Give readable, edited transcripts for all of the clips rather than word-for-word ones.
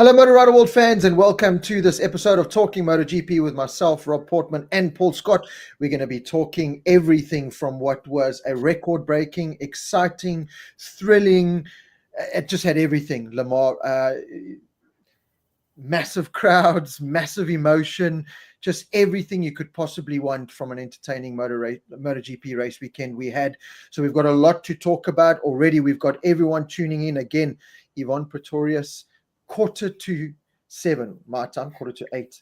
Hello, Motorrad World fans, and welcome to this episode of Talking MotoGP with myself, Rob Portman, and Paul Scott. We're going to be talking everything from what was a record-breaking, exciting, thrilling. It just had everything. Lamar, massive crowds, massive emotion, just everything you could possibly want from an entertaining MotoGP race weekend we had. So we've got a lot to talk about already. We've got everyone tuning in again. Yvonne Pretorius, 6:45 my time, 7:45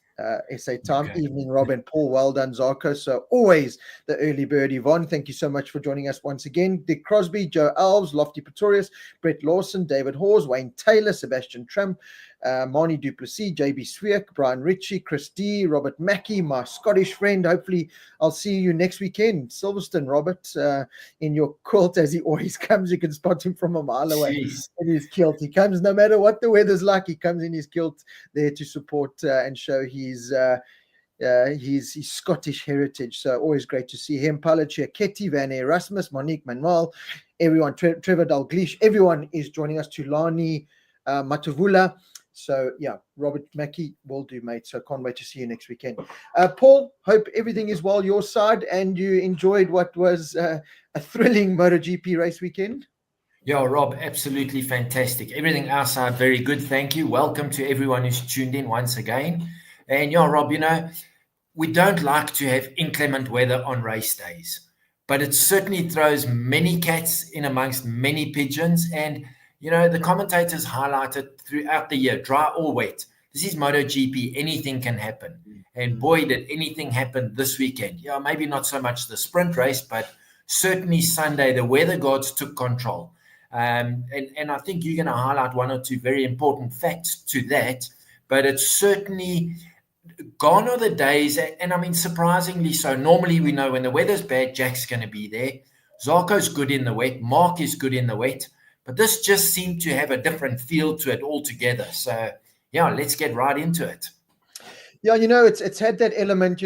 SA time. Okay. Evening, Rob and Paul. Well done, Zarko. So always the early bird, Yvonne. Thank you so much for joining us once again. Dick Crosby, Joe Alves, Lofty Pretorius, Brett Lawson, David Hawes, Wayne Taylor, Sebastian Trump, Marnie Duplessis, JB Swiek, Brian Ritchie, Chris D, Robert Mackey, my Scottish friend. Hopefully I'll see you next weekend. Silverstone, Robert, in your quilt as he always comes. You can spot him from a mile away. Jeez. In his kilt. He comes no matter what the weather's like. He comes in his kilt there to support and show his Scottish heritage. So always great to see him. Paolo Chiacchetti, Van Erasmus, Monique Manuel, everyone, Trevor Dalglish, everyone is joining us. Tulani Matavula. So yeah, Robert Mackey will do, mate. So can't wait to see you next weekend. Paul, hope everything is well your side and you enjoyed what was a thrilling MotoGP race weekend. Yeah, Rob, absolutely fantastic. Everything outside, very good. Thank you. Welcome to everyone who's tuned in once again. And yeah, Rob, we don't like to have inclement weather on race days, but it certainly throws many cats in amongst many pigeons. And, the commentators highlighted throughout the year, dry or wet. This is MotoGP. Anything can happen. And boy, did anything happen this weekend. Yeah, maybe not so much the sprint race, but certainly Sunday, the weather gods took control. And I think you're going to highlight one or two very important facts to that, but it's certainly gone are the days, and I mean, surprisingly so. Normally we know when the weather's bad, Jack's going to be there. Zarko's good in the wet. Mark is good in the wet, but this just seemed to have a different feel to it altogether. So yeah, let's get right into it. Yeah, it's had that element.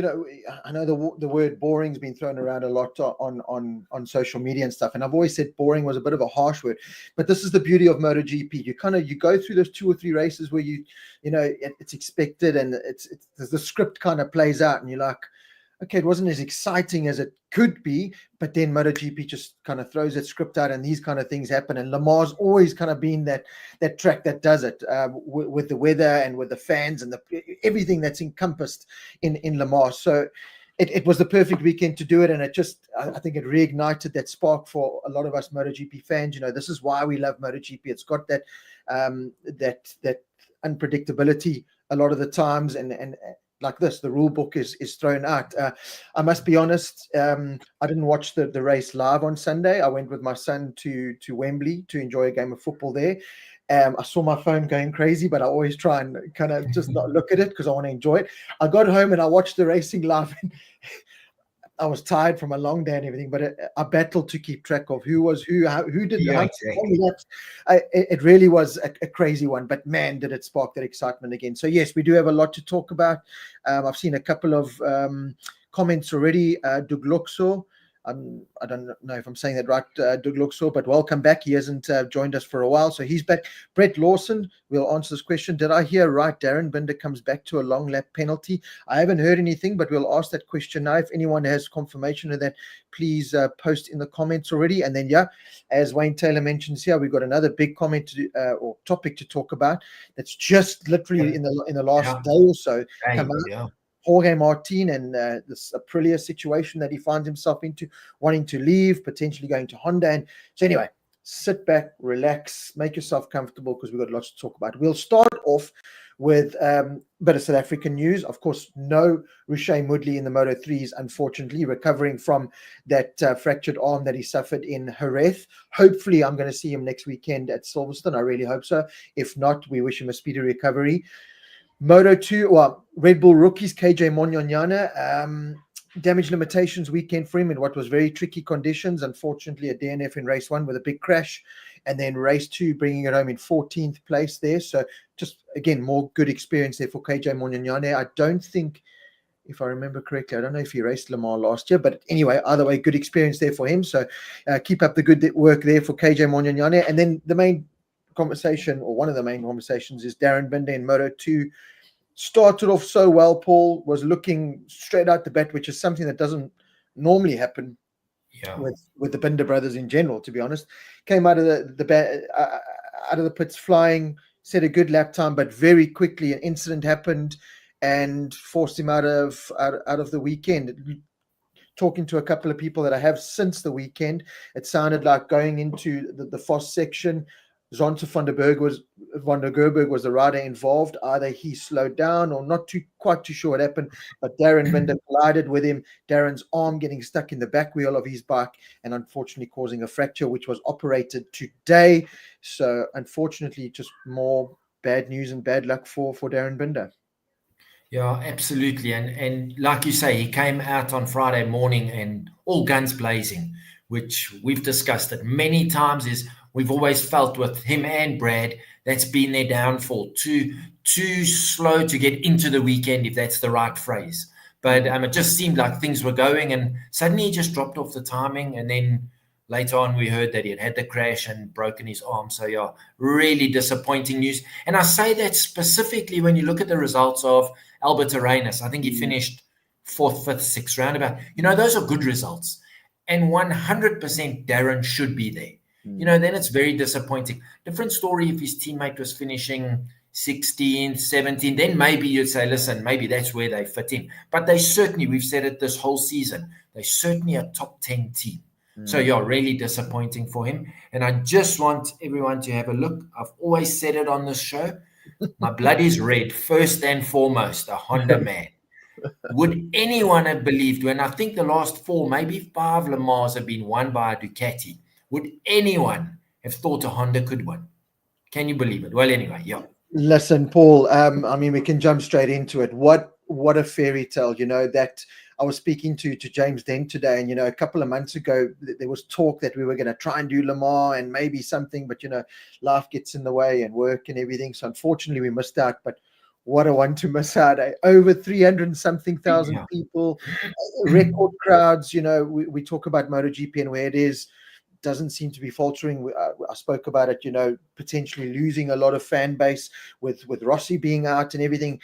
I know the word boring's been thrown around a lot on social media and stuff, and I've always said boring was a bit of a harsh word, but this is the beauty of MotoGP. You go through those 2 or 3 races where it's expected and it's the script kind of plays out, and you're like, okay, it wasn't as exciting as it could be, but then MotoGP just kind of throws its script out and these kind of things happen. And Lamar's always kind of been that track that does it with the weather and with the fans and everything that's encompassed in Lamar. So it was the perfect weekend to do it. And I think it reignited that spark for a lot of us MotoGP fans. This is why we love MotoGP. It's got that unpredictability a lot of the times, and like this, the rule book is thrown out. I must be honest, I didn't watch the race live on Sunday. I went with my son to Wembley to enjoy a game of football there. I saw my phone going crazy, but I always try and kind of just not look at it because I want to enjoy it. I got home and I watched the racing live. And I was tired from a long day and everything, but I battled to keep track of who was who did the hunt. Exactly. It really was a crazy one, but man, did it spark that excitement again. So yes, we do have a lot to talk about. I've seen a couple of comments already. Doug Luxor, I don't know if I'm saying that right, Doug Luxor, but welcome back. He hasn't joined us for a while, so he's back. Brett Lawson, we'll answer this question. Did I hear right? Darren Binder comes back to a long lap penalty. I haven't heard anything, but we'll ask that question now. If anyone has confirmation of that, please post in the comments already. And then, yeah, as Wayne Taylor mentions here, we've got another big comment or topic to talk about that's just literally in the last day or so come out. Yeah. Jorge Martin and this Aprilia situation that he finds himself into, wanting to leave, potentially going to Honda. And so anyway, sit back, relax, make yourself comfortable because we've got lots to talk about. We'll start off with a bit of South African news. Of course, no Richey Mudley in the Moto3s, unfortunately, recovering from that fractured arm that he suffered in Jerez. Hopefully, I'm going to see him next weekend at Silverstone. I really hope so. If not, we wish him a speedy recovery. Moto2, Red Bull rookies, KJ Monyanyana, damage limitations weekend for him in what was very tricky conditions. Unfortunately, a DNF in race 1 with a big crash, and then race 2 bringing it home in 14th place there. So just, again, more good experience there for KJ Monyanyana. I don't think, if I remember correctly, I don't know if he raced Le Mans last year, but anyway, either way, good experience there for him. So keep up the good work there for KJ Monyanyana. And then the main conversation, or one of the main conversations, is Darren Binder in Moto2. Started off so well, Paul, was looking straight out the bat, which is something that doesn't normally happen with the Binder brothers in general, to be honest. Came out of out of the pits flying, set a good lap time, but very quickly an incident happened and forced him out of the weekend. Talking to a couple of people that I have since the weekend, it sounded like going into the Vos section, Zonta van der Gerberg was the rider involved. Either he slowed down or not quite too sure what happened, but Darren Binder collided with him. Darren's arm getting stuck in the back wheel of his bike and unfortunately causing a fracture, which was operated today. So unfortunately, just more bad news and bad luck for Darren Binder. Yeah, absolutely. And like you say, he came out on Friday morning and all guns blazing, which we've discussed it many times. Is we've always felt with him and Brad, that's been their downfall. Too slow to get into the weekend, if that's the right phrase. But it just seemed like things were going, and suddenly he just dropped off the timing. And then later on, we heard that he had the crash and broken his arm. So, yeah, really disappointing news. And I say that specifically when you look at the results of Albert Arenas. I think he finished 4th, 5th, 6th roundabout. Those are good results. And 100% Darren should be there. Then it's very disappointing. Different story if his teammate was finishing 16, 17, then maybe you'd say, listen, maybe that's where they fit in. But they certainly, we've said it this whole season, they certainly a top 10 team. So, yeah, really disappointing for him. And I just want everyone to have a look. I've always said it on this show. My blood is red, first and foremost, a Honda man. Would anyone have believed when I think the last 4, maybe 5 Le Mans have been won by a Ducati? Would anyone have thought a Honda could win? Can you believe it? Well, anyway, yeah. Listen, Paul, we can jump straight into it. What a fairy tale, that I was speaking to James Dent today, and, a couple of months ago, there was talk that we were going to try and do Le Mans and maybe something, but, life gets in the way and work and everything. So unfortunately we missed out, but what a one to miss out. Over 300 and something thousand people, record crowds. We talk about MotoGP and where it is. Doesn't seem to be faltering. I spoke about it, potentially losing a lot of fan base with Rossi being out and everything.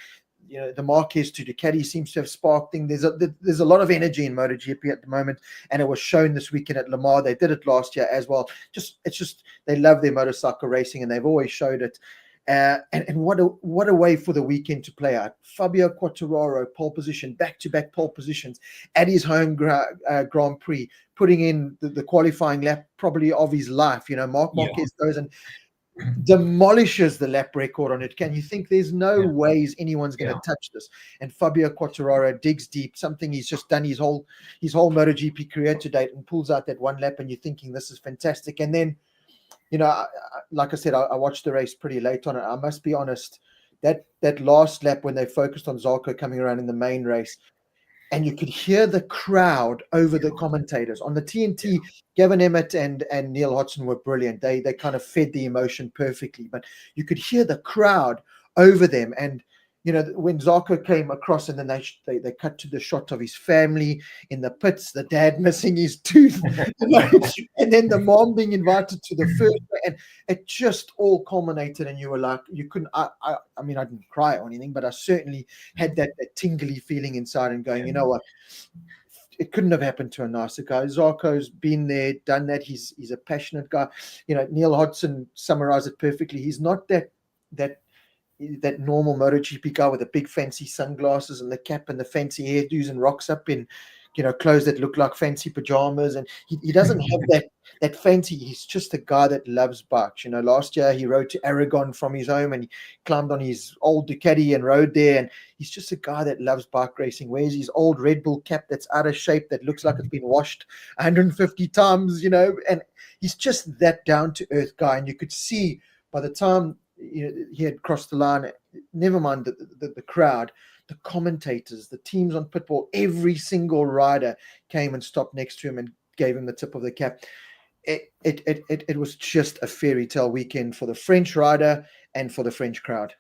The Marquez to Ducati seems to have sparked things. There's a lot of energy in MotoGP at the moment, and it was shown this weekend at Le Mans. They did it last year as well. It's just they love their motorcycle racing, and they've always showed it. And what a way for the weekend to play out. Fabio Quartararo, pole position, back-to-back pole positions at his home Grand Prix, putting in the qualifying lap probably of his life. Marc Marquez goes and demolishes the lap record on it. Can you think there's no ways anyone's going to touch this? And Fabio Quartararo digs deep, something he's just done his whole MotoGP career to date, and pulls out that one lap, and you're thinking this is fantastic. And then, like I said, I watched the race pretty late on it. I must be honest, that last lap when they focused on Zarco coming around in the main race, and you could hear the crowd over the commentators on the TNT. Gavin Emmett and Neil Hodgson were brilliant. They kind of fed the emotion perfectly, but you could hear the crowd over them. And when Zarco came across, and then they cut to the shot of his family in the pits, the dad missing his tooth, and then the mom being invited to the first, and it just all culminated. And you were like, you couldn't. I didn't cry or anything, but I certainly had that tingly feeling inside, and going, you know what, it couldn't have happened to a nicer guy. Zarco's been there, done that. He's a passionate guy. Neil Hodgson summarized it perfectly. He's not that normal MotoGP guy with the big fancy sunglasses and the cap and the fancy hairdos, and rocks up in clothes that look like fancy pajamas, and he doesn't have that fancy. He's just a guy that loves bikes. Last year he rode to Aragon from his home, and he climbed on his old Ducati and rode there, and he's just a guy that loves bike racing. Wears his old Red Bull cap that's out of shape, that looks like it's been washed 150 times, and he's just that down to earth guy. And you could see by the time he had crossed the line, never mind the crowd, the commentators, the teams on pitbull, every single rider came and stopped next to him and gave him the tip of the cap. It was just a fairy tale weekend for the French rider and for the French crowd.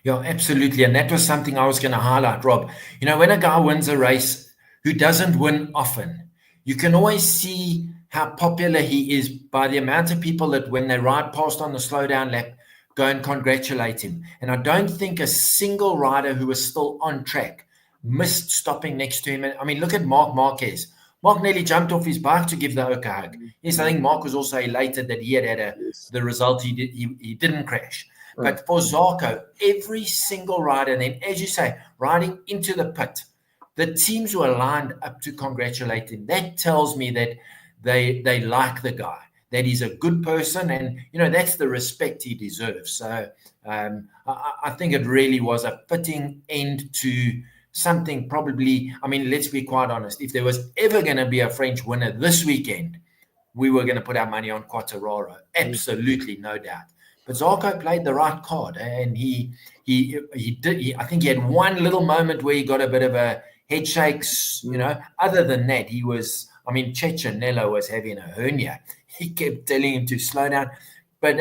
Yeah, absolutely. And that was something I was going to highlight, Rob. When a guy wins a race who doesn't win often, you can always see how popular he is by the amount of people that when they ride past on the slowdown lap, go and congratulate him. And I don't think a single rider who was still on track missed stopping next to him. I mean, look at Mark Marquez. Mark nearly jumped off his bike to give the Oak a hug. Yes, I think Mark was also elated that he had the result. He didn't crash. Right. But for Zarco, every single rider, and then, as you say, riding into the pit, the teams were lined up to congratulate him. That tells me that they like the guy, that he's a good person, and that's the respect he deserves. So I think it really was a fitting end to something. Probably, I mean, let's be quite honest, if there was ever going to be a French winner this weekend, we were going to put our money on Quartararo, absolutely, no doubt. But Zarco played the right card, and he did. I think he had one little moment where he got a bit of a head shakes. Other than that, he was. I mean, Cecchinello was having a hernia. He kept telling him to slow down. But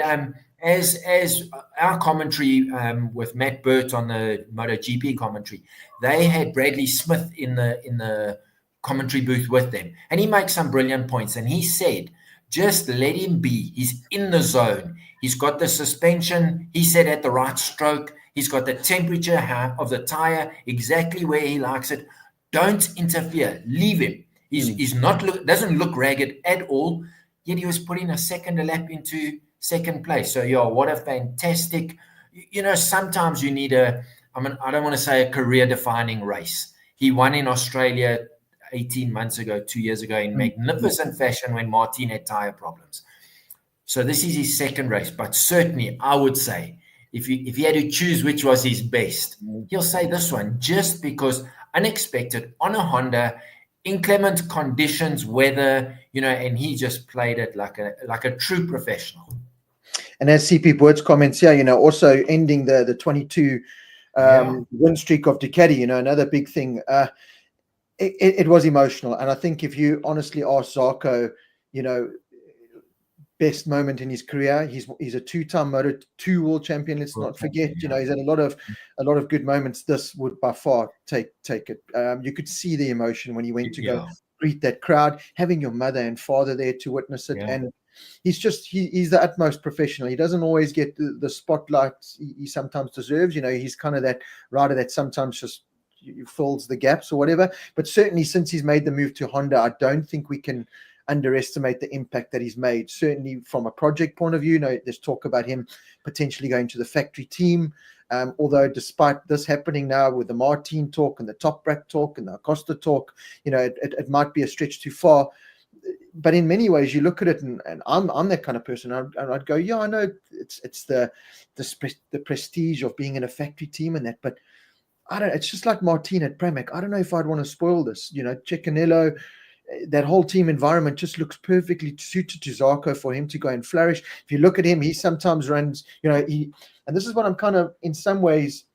as our commentary with Matt Burt on the MotoGP commentary, they had Bradley Smith in the commentary booth with them, and he makes some brilliant points. And he said, just let him be. He's in the zone. He's got the suspension, he said, at the right stroke. He's got the temperature of the tire exactly where he likes it. Don't interfere. Leave him. He's not doesn't look ragged at all. Yet he was putting a second a lap into second place. So yeah, what a fantastic. Sometimes you need I don't want to say a career-defining race. He won in Australia 18 months ago, 2 years ago, in magnificent fashion when Martin had tire problems. So this is his second race, but certainly I would say if he had to choose which was his best, he'll say this one, just because unexpected on a Honda, inclement conditions, weather, and he just played it like a true professional. And as CP Boyd's comments here, also ending the 22 win streak of Ducati, another big thing. It was emotional, and I think if you honestly ask Zarco, best moment in his career, he's a two-time Moto2 world champion. Let's not forget, he's had a lot of good moments. This would by far take it. You could see the emotion when he went to go greet that crowd, having your mother and father there to witness it, and he's the utmost professional. He doesn't always get the spotlight he sometimes deserves. He's kind of that rider that sometimes just fills the gaps or whatever. But certainly since he's made the move to Honda, I don't think we can underestimate the impact that he's made. Certainly from a project point of view, there's talk about him potentially going to the factory team. Although despite this happening now with the Martin talk and the Toprak talk and the Acosta talk, it might be a stretch too far. But in many ways, you look at it, and I'm that kind of person. I'd go, yeah, I know it's the prestige of being in a factory team and that, but I don't. It's just like Martin at Pramac. I don't know if I'd want to spoil this. Cecchinello, that whole team environment just looks perfectly suited to Zarco for him to go and flourish. If you look at him, he sometimes runs. And this is what I'm kind of in some ways.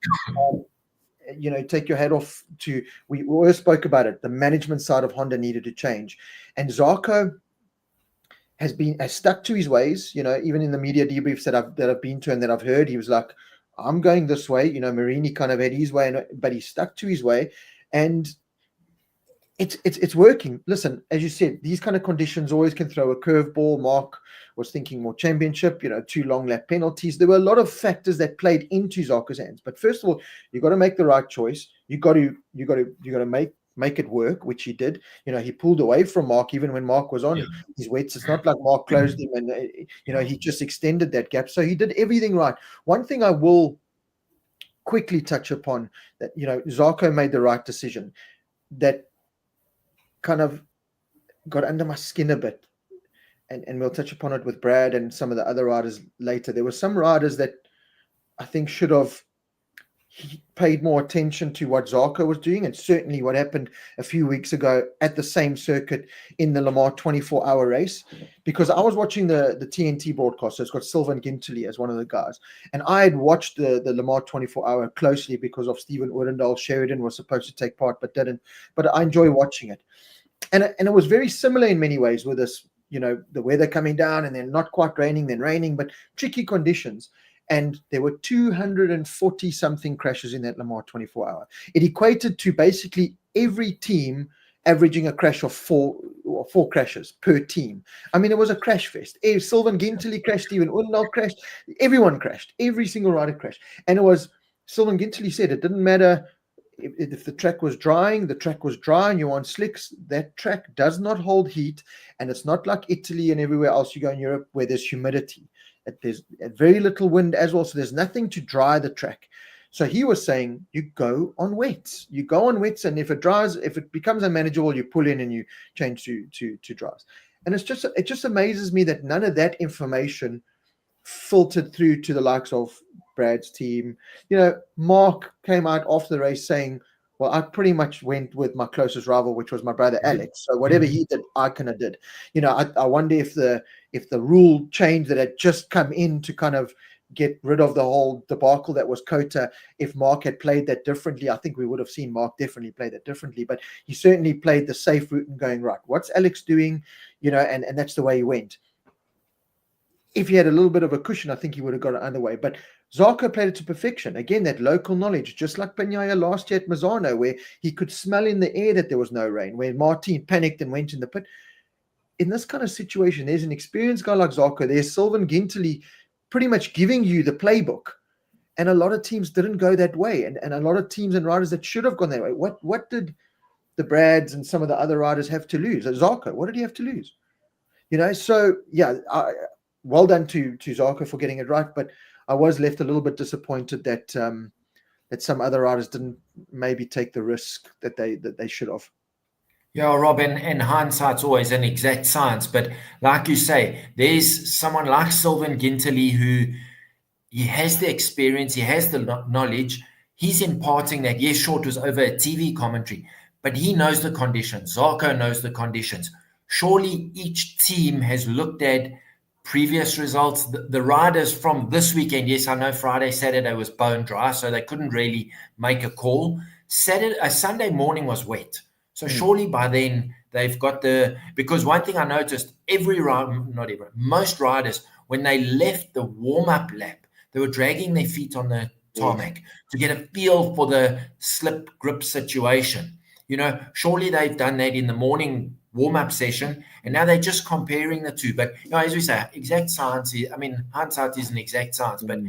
Take your hat off to. We always spoke about it. The management side of Honda needed to change, and Zarco has stuck to his ways. Even in the media debriefs that I've been to and that I've heard, he was like, I'm going this way. Marini kind of had his way, but he stuck to his way, and it's working. Listen, as you said, these kind of conditions always can throw a curveball. Mark was thinking more championship, 2 long lap penalties. There were a lot of factors that played into Zarco's hands. But first of all, you got to make the right choice. You got to make it work, which he did. He pulled away from Mark even when Mark was on his wets. It's not like Mark closed him and he just extended that gap. So he did everything right. One thing I will quickly touch upon, that Zarco made the right decision. That kind of got under my skin a bit, and we'll touch upon it with Brad and some of the other riders later. There were some riders that I think should have paid more attention to what Zarco was doing, and certainly what happened a few weeks ago at the same circuit in the Le Mans 24-hour race, because I was watching the TNT broadcast. So it's got Sylvain Gintoli as one of the guys, and I had watched the Le Mans 24-hour closely because of Stephen Orendahl. Sheridan was supposed to take part but didn't, but I enjoy watching it, and it was very similar in many ways with this, the weather coming down and then not quite raining, then raining, but tricky conditions. And there were 240 something crashes in that Le Mans 24-hour. It equated to basically every team averaging a crash of four crashes per team. I mean, it was a crash fest. Sylvain Gintoli crashed, Steven Undal crashed, everyone crashed, every single rider crashed. And it was, Sylvain Gintoli said, it didn't matter if the track was drying, the track was dry and you're on slicks, that track does not hold heat. And it's not like Italy and everywhere else you go in Europe where there's humidity. There's very little wind as well. So there's nothing to dry the track. So he was saying, you go on wets. You go on wets, and if it dries, if it becomes unmanageable, you pull in and you change to dries. And it just amazes me that none of that information filtered through to the likes of Brad's team. You know, Mark came out after the race saying, well, I pretty much went with my closest rival, which was my brother Alex. So whatever he did, I kind of did. You know, I wonder if the rule change that had just come in to kind of get rid of the whole debacle that was Kota, if Mark had played that differently, I think we would have seen Mark definitely play that differently. But he certainly played the safe route and going, right, what's Alex doing? You know, and that's the way he went. If he had a little bit of a cushion, I think he would have got it other way. But Zarco played it to perfection. Again, that local knowledge, just like Bagnaia last year at Mazzano, where he could smell in the air that there was no rain, where Martin panicked and went in the pit. In this kind of situation, there's an experienced guy like Zarco. There's Sylvain Gintoli pretty much giving you the playbook. And a lot of teams didn't go that way. And a lot of teams and riders that should have gone that way. What did the Brads and some of the other riders have to lose? Zarco, what did he have to lose? You know, so yeah, well done to Zarco for getting it right. But I was left a little bit disappointed that that some other riders didn't maybe take the risk that they should have. Yeah, Rob, and hindsight's always an exact science. But like you say, there's someone like Sylvain Gintoli who he has the experience, he has the knowledge. He's imparting that. Yes, Short was over a TV commentary, but he knows the conditions. Zarco knows the conditions. Surely each team has looked at previous results. The riders from this weekend, yes, I know Friday, Saturday was bone dry, so they couldn't really make a call. Sunday morning was wet. So surely by then they've got because one thing I noticed, most riders, when they left the warm-up lap, they were dragging their feet on the tarmac to get a feel for the slip grip situation. You know, surely they've done that in the morning warm-up session, and now they're just comparing the two. But you know, as we say, exact science hindsight is an exact science, but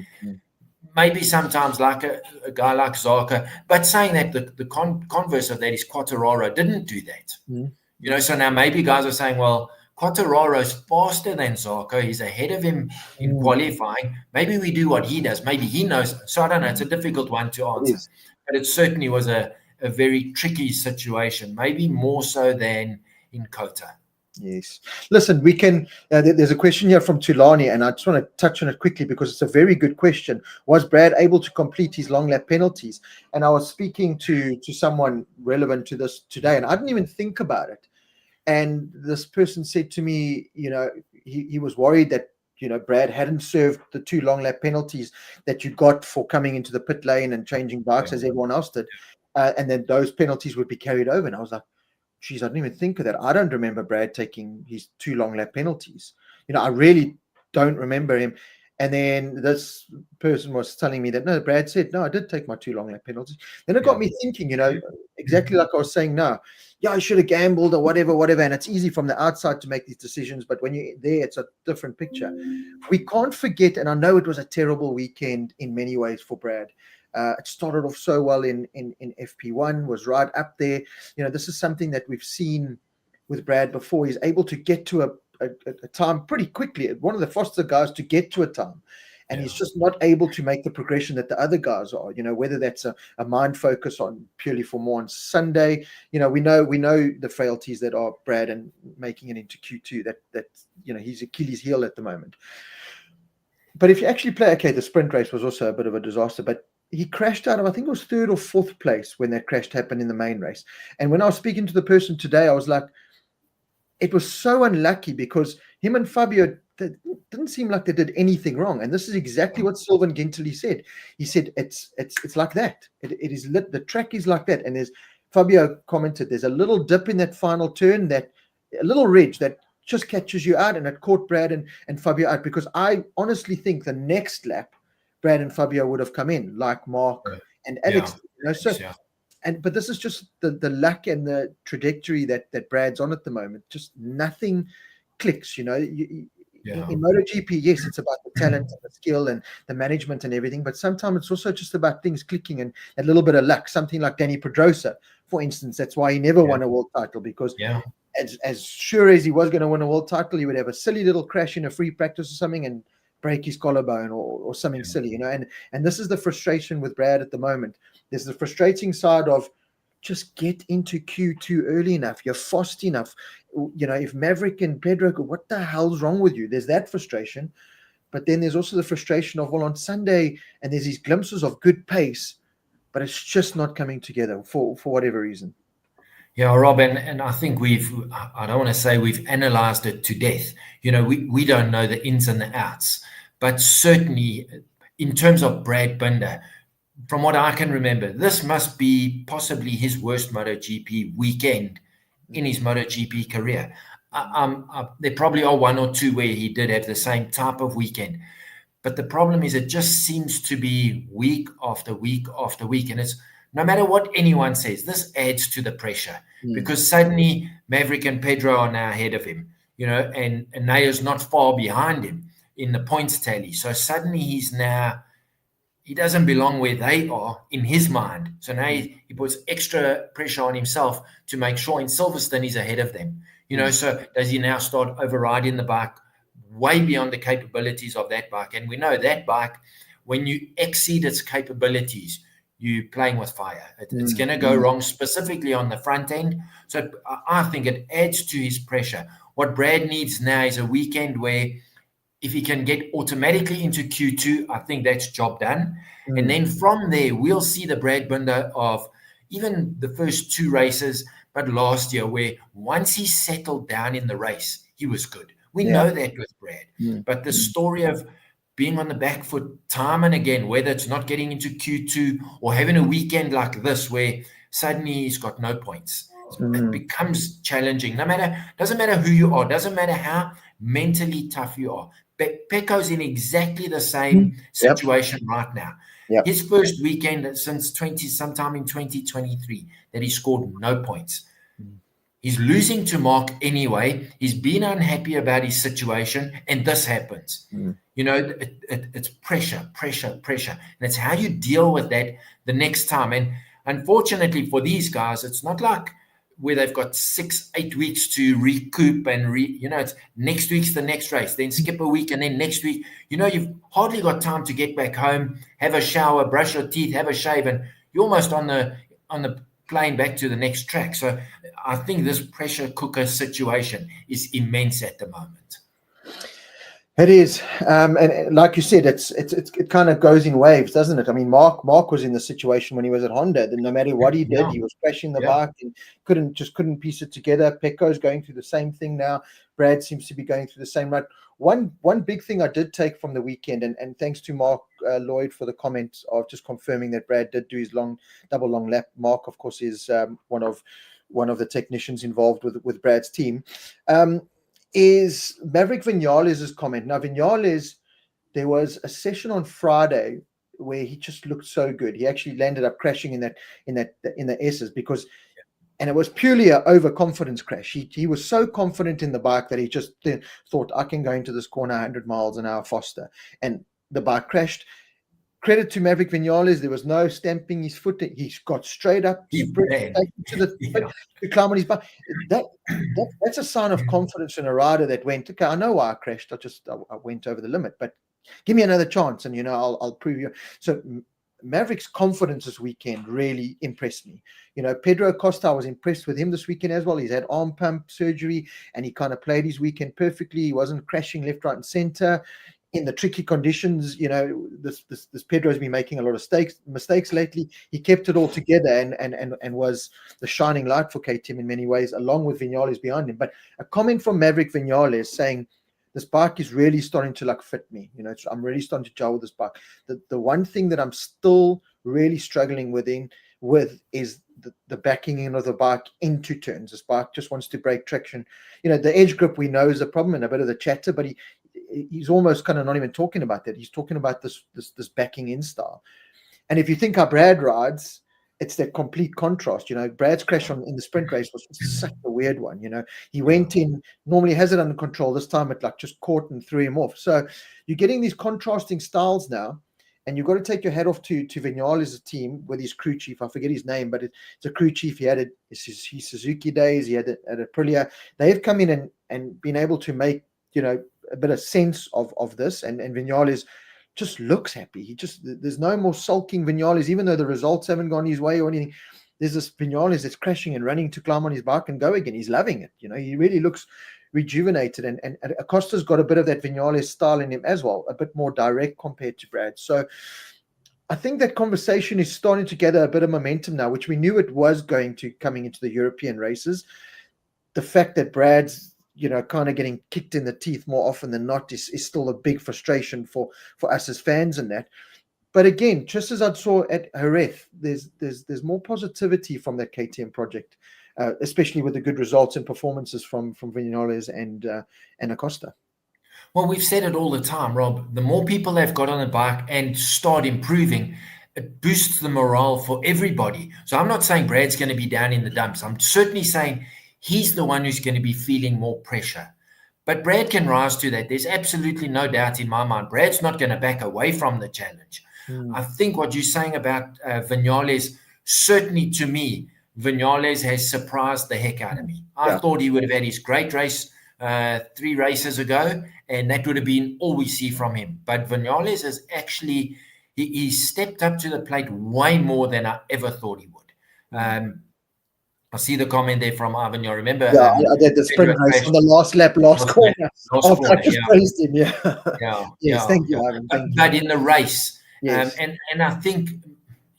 maybe sometimes like a guy like Zarco, but saying that the converse of that is Quartararo didn't do that. You know, so now maybe guys are saying, well, Quartararo's faster than Zarco. He's ahead of him in qualifying. Maybe we do what he does. Maybe he knows. So I don't know. It's a difficult one to answer. But it certainly was a very tricky situation, maybe more so than in Kota. Yes. Listen, we can, there's a question here from Tulani, and I just want to touch on it quickly because it's a very good question. Was Brad able to complete his long lap penalties? And I was speaking to someone relevant to this today, and I didn't even think about it. And this person said to me, you know, he was worried that, you know, Brad hadn't served the 2 long lap penalties that you got for coming into the pit lane and changing bikes as everyone else did. And then those penalties would be carried over. And I was like, geez, I didn't even think of that. I don't remember Brad taking his 2 long lap penalties. You know, I really don't remember him. And then this person was telling me that, no, Brad said, no, I did take my 2 long lap penalties. Then it got me thinking, you know, exactly like I was saying now, yeah, I should have gambled or whatever. And it's easy from the outside to make these decisions. But when you're there, it's a different picture. We can't forget, and I know it was a terrible weekend in many ways for Brad. It started off so well in FP1, was right up there. You know, this is something that we've seen with Brad before. He's able to get to a time pretty quickly. One of the faster guys to get to a time. And he's just not able to make the progression that the other guys are, you know, whether that's a mind focus on purely for more on Sunday. You know, we know the frailties that are Brad and making it into Q2, that you know, he's Achilles heel at the moment. But if you actually play, okay, the sprint race was also a bit of a disaster, but he crashed out of, I think it was 3rd or 4th place when that crash happened in the main race. And when I was speaking to the person today, I was like, it was so unlucky because him and Fabio didn't seem like they did anything wrong. And this is exactly what Sylvain Gintoli said. He said, it's like that. It is lit. The track is like that. And Fabio commented, there's a little dip in that final turn, that a little ridge that just catches you out, and it caught Brad and Fabio out, because I honestly think the next lap, Brad and Fabio would have come in like Mark and Alex. You know, so but this is just the luck and the trajectory that Brad's on at the moment. Just nothing clicks. In MotoGP, yes, it's about the talent and the skill and the management and everything, but sometimes it's also just about things clicking and a little bit of luck. Something like Danny Pedrosa, for instance, that's why he never won a world title, because as sure as he was going to win a world title, he would have a silly little crash in a free practice or something and break his collarbone or something silly, and this is the frustration with Brad at the moment. There's the frustrating side of just get into Q2 early enough. You're fast enough. If Maverick and Pedro go, what the hell's wrong with you? There's that frustration. But then there's also the frustration of, well, on Sunday, and there's these glimpses of good pace, but it's just not coming together for whatever reason. Yeah, Rob, and I think I don't want to say we've analyzed it to death. We don't know the ins and the outs, but certainly in terms of Brad Binder, from what I can remember, this must be possibly his worst MotoGP weekend in his MotoGP career. There probably are one or two where he did have the same type of weekend. But the problem is it just seems to be week after week after week. And it's no matter what anyone says, this adds to the pressure because suddenly Maverick and Pedro are now ahead of him, and Naya's not far behind him in the points tally. So suddenly he doesn't belong where they are in his mind. So now he puts extra pressure on himself to make sure in Silverstone he's ahead of them. So does he now start overriding the bike way beyond the capabilities of that bike? And we know that bike, when you exceed its capabilities, you're playing with fire. It's going to go wrong, specifically on the front end. So I think it adds to his pressure. What Brad needs now is a weekend where if he can get automatically into Q2, I think that's job done. And then from there, we'll see the Brad Binder of even the first two races, but last year, where once he settled down in the race, he was good. We know that with Brad. But the story of being on the back foot time and again, whether it's not getting into Q2 or having a weekend like this where suddenly he's got no points, it becomes challenging. Doesn't matter who you are, doesn't matter how mentally tough you are. Pecco's in exactly the same situation right now. His first weekend since sometime in 2023 that he scored no points. He's losing to Mark anyway. He's been unhappy about his situation, and this happens. It's pressure. And it's how you deal with that the next time. And unfortunately for these guys, it's not like where they've got 6-8 weeks to recoup and it's next week's the next race, then skip a week, and then next week, you've hardly got time to get back home, have a shower, brush your teeth, have a shave, and you're almost on the plane back to the next track. So I think this pressure cooker situation is immense at the moment. It is, and like you said, it kind of goes in waves, doesn't it? I mean, Mark was in the situation when he was at Honda. That no matter what he did, he was crashing the bike and couldn't piece it together. Pecco's going through the same thing now. Brad seems to be going through the same rut. One big thing I did take from the weekend, and thanks to Mark Lloyd for the comment of just confirming that Brad did do his double long lap. Mark, of course, is one of the technicians involved with Brad's team. Is Maverick Vinales' comment. Now, Vinales, there was a session on Friday where he just looked so good. He actually landed up crashing in the S's and it was purely an overconfidence crash. He was so confident in the bike that he just thought, I can go into this corner 100 miles an hour faster. And the bike crashed. Credit to Maverick Vinales, there was no stamping his foot. He got straight up, to climb on his bike. That's a sign of confidence in a rider that went, okay, I know why I crashed. I went over the limit, but give me another chance, and I'll prove you. So Maverick's confidence this weekend really impressed me. Pedro Acosta, I was impressed with him this weekend as well. He's had arm pump surgery, and he kind of played his weekend perfectly. He wasn't crashing left, right, and center. In the tricky conditions, this Pedro's been making a lot of mistakes lately. He kept it all together and was the shining light for KTM in many ways, along with Vinales behind him. But a comment from Maverick Vinales saying, this bike is really starting to fit me. I'm really starting to gel with this bike. The one thing that I'm still really struggling with is the backing in of the bike into turns. This bike just wants to break traction. The edge grip we know is a problem and a bit of the chatter, but he's almost kind of not even talking about that. He's talking about this backing in style. And if you think how Brad rides, it's that complete contrast. Brad's crash in the sprint race was such a weird one. He went in, normally has it under control. This time it like just caught and threw him off. So you're getting these contrasting styles now. And you've got to take your hat off to Viñales' team with his crew chief. I forget his name, but it's a crew chief. He had his Suzuki days. He had it at Aprilia. They've come in and been able to make, a bit of sense of this. And Viñales just looks happy. There's no more sulking Viñales, even though the results haven't gone his way or anything. There's this Viñales that's crashing and running to climb on his bike and go again. He's loving it. He really looks rejuvenated, and Acosta's got a bit of that Viñales style in him as well, a bit more direct compared to Brad. So I think that conversation is starting to gather a bit of momentum now, which we knew it was going to coming into the European races. The fact that Brad's kind of getting kicked in the teeth more often than not is still a big frustration for us as fans and that. But again, just as I saw at Jerez, there's more positivity from that KTM project. Especially with the good results and performances from Viñales and Acosta. Well, we've said it all the time, Rob. The more people they've got on the bike and start improving, it boosts the morale for everybody. So I'm not saying Brad's going to be down in the dumps. I'm certainly saying he's the one who's going to be feeling more pressure. But Brad can rise to that. There's absolutely no doubt in my mind. Brad's not going to back away from the challenge. I think what you're saying about Viñales, certainly to me, Viñales has surprised the heck out of me. I thought he would have had his great race 3 races ago, and that would have been all we see from him. But Viñales has actually, he stepped up to the plate way more than I ever thought he would. I see the comment there from Ivan. You remember? Yeah, I did the sprint race on the last lap, last corner. After I just praised him, Yes, thank you, Ivan. Thank you. But in the race, yes. And I think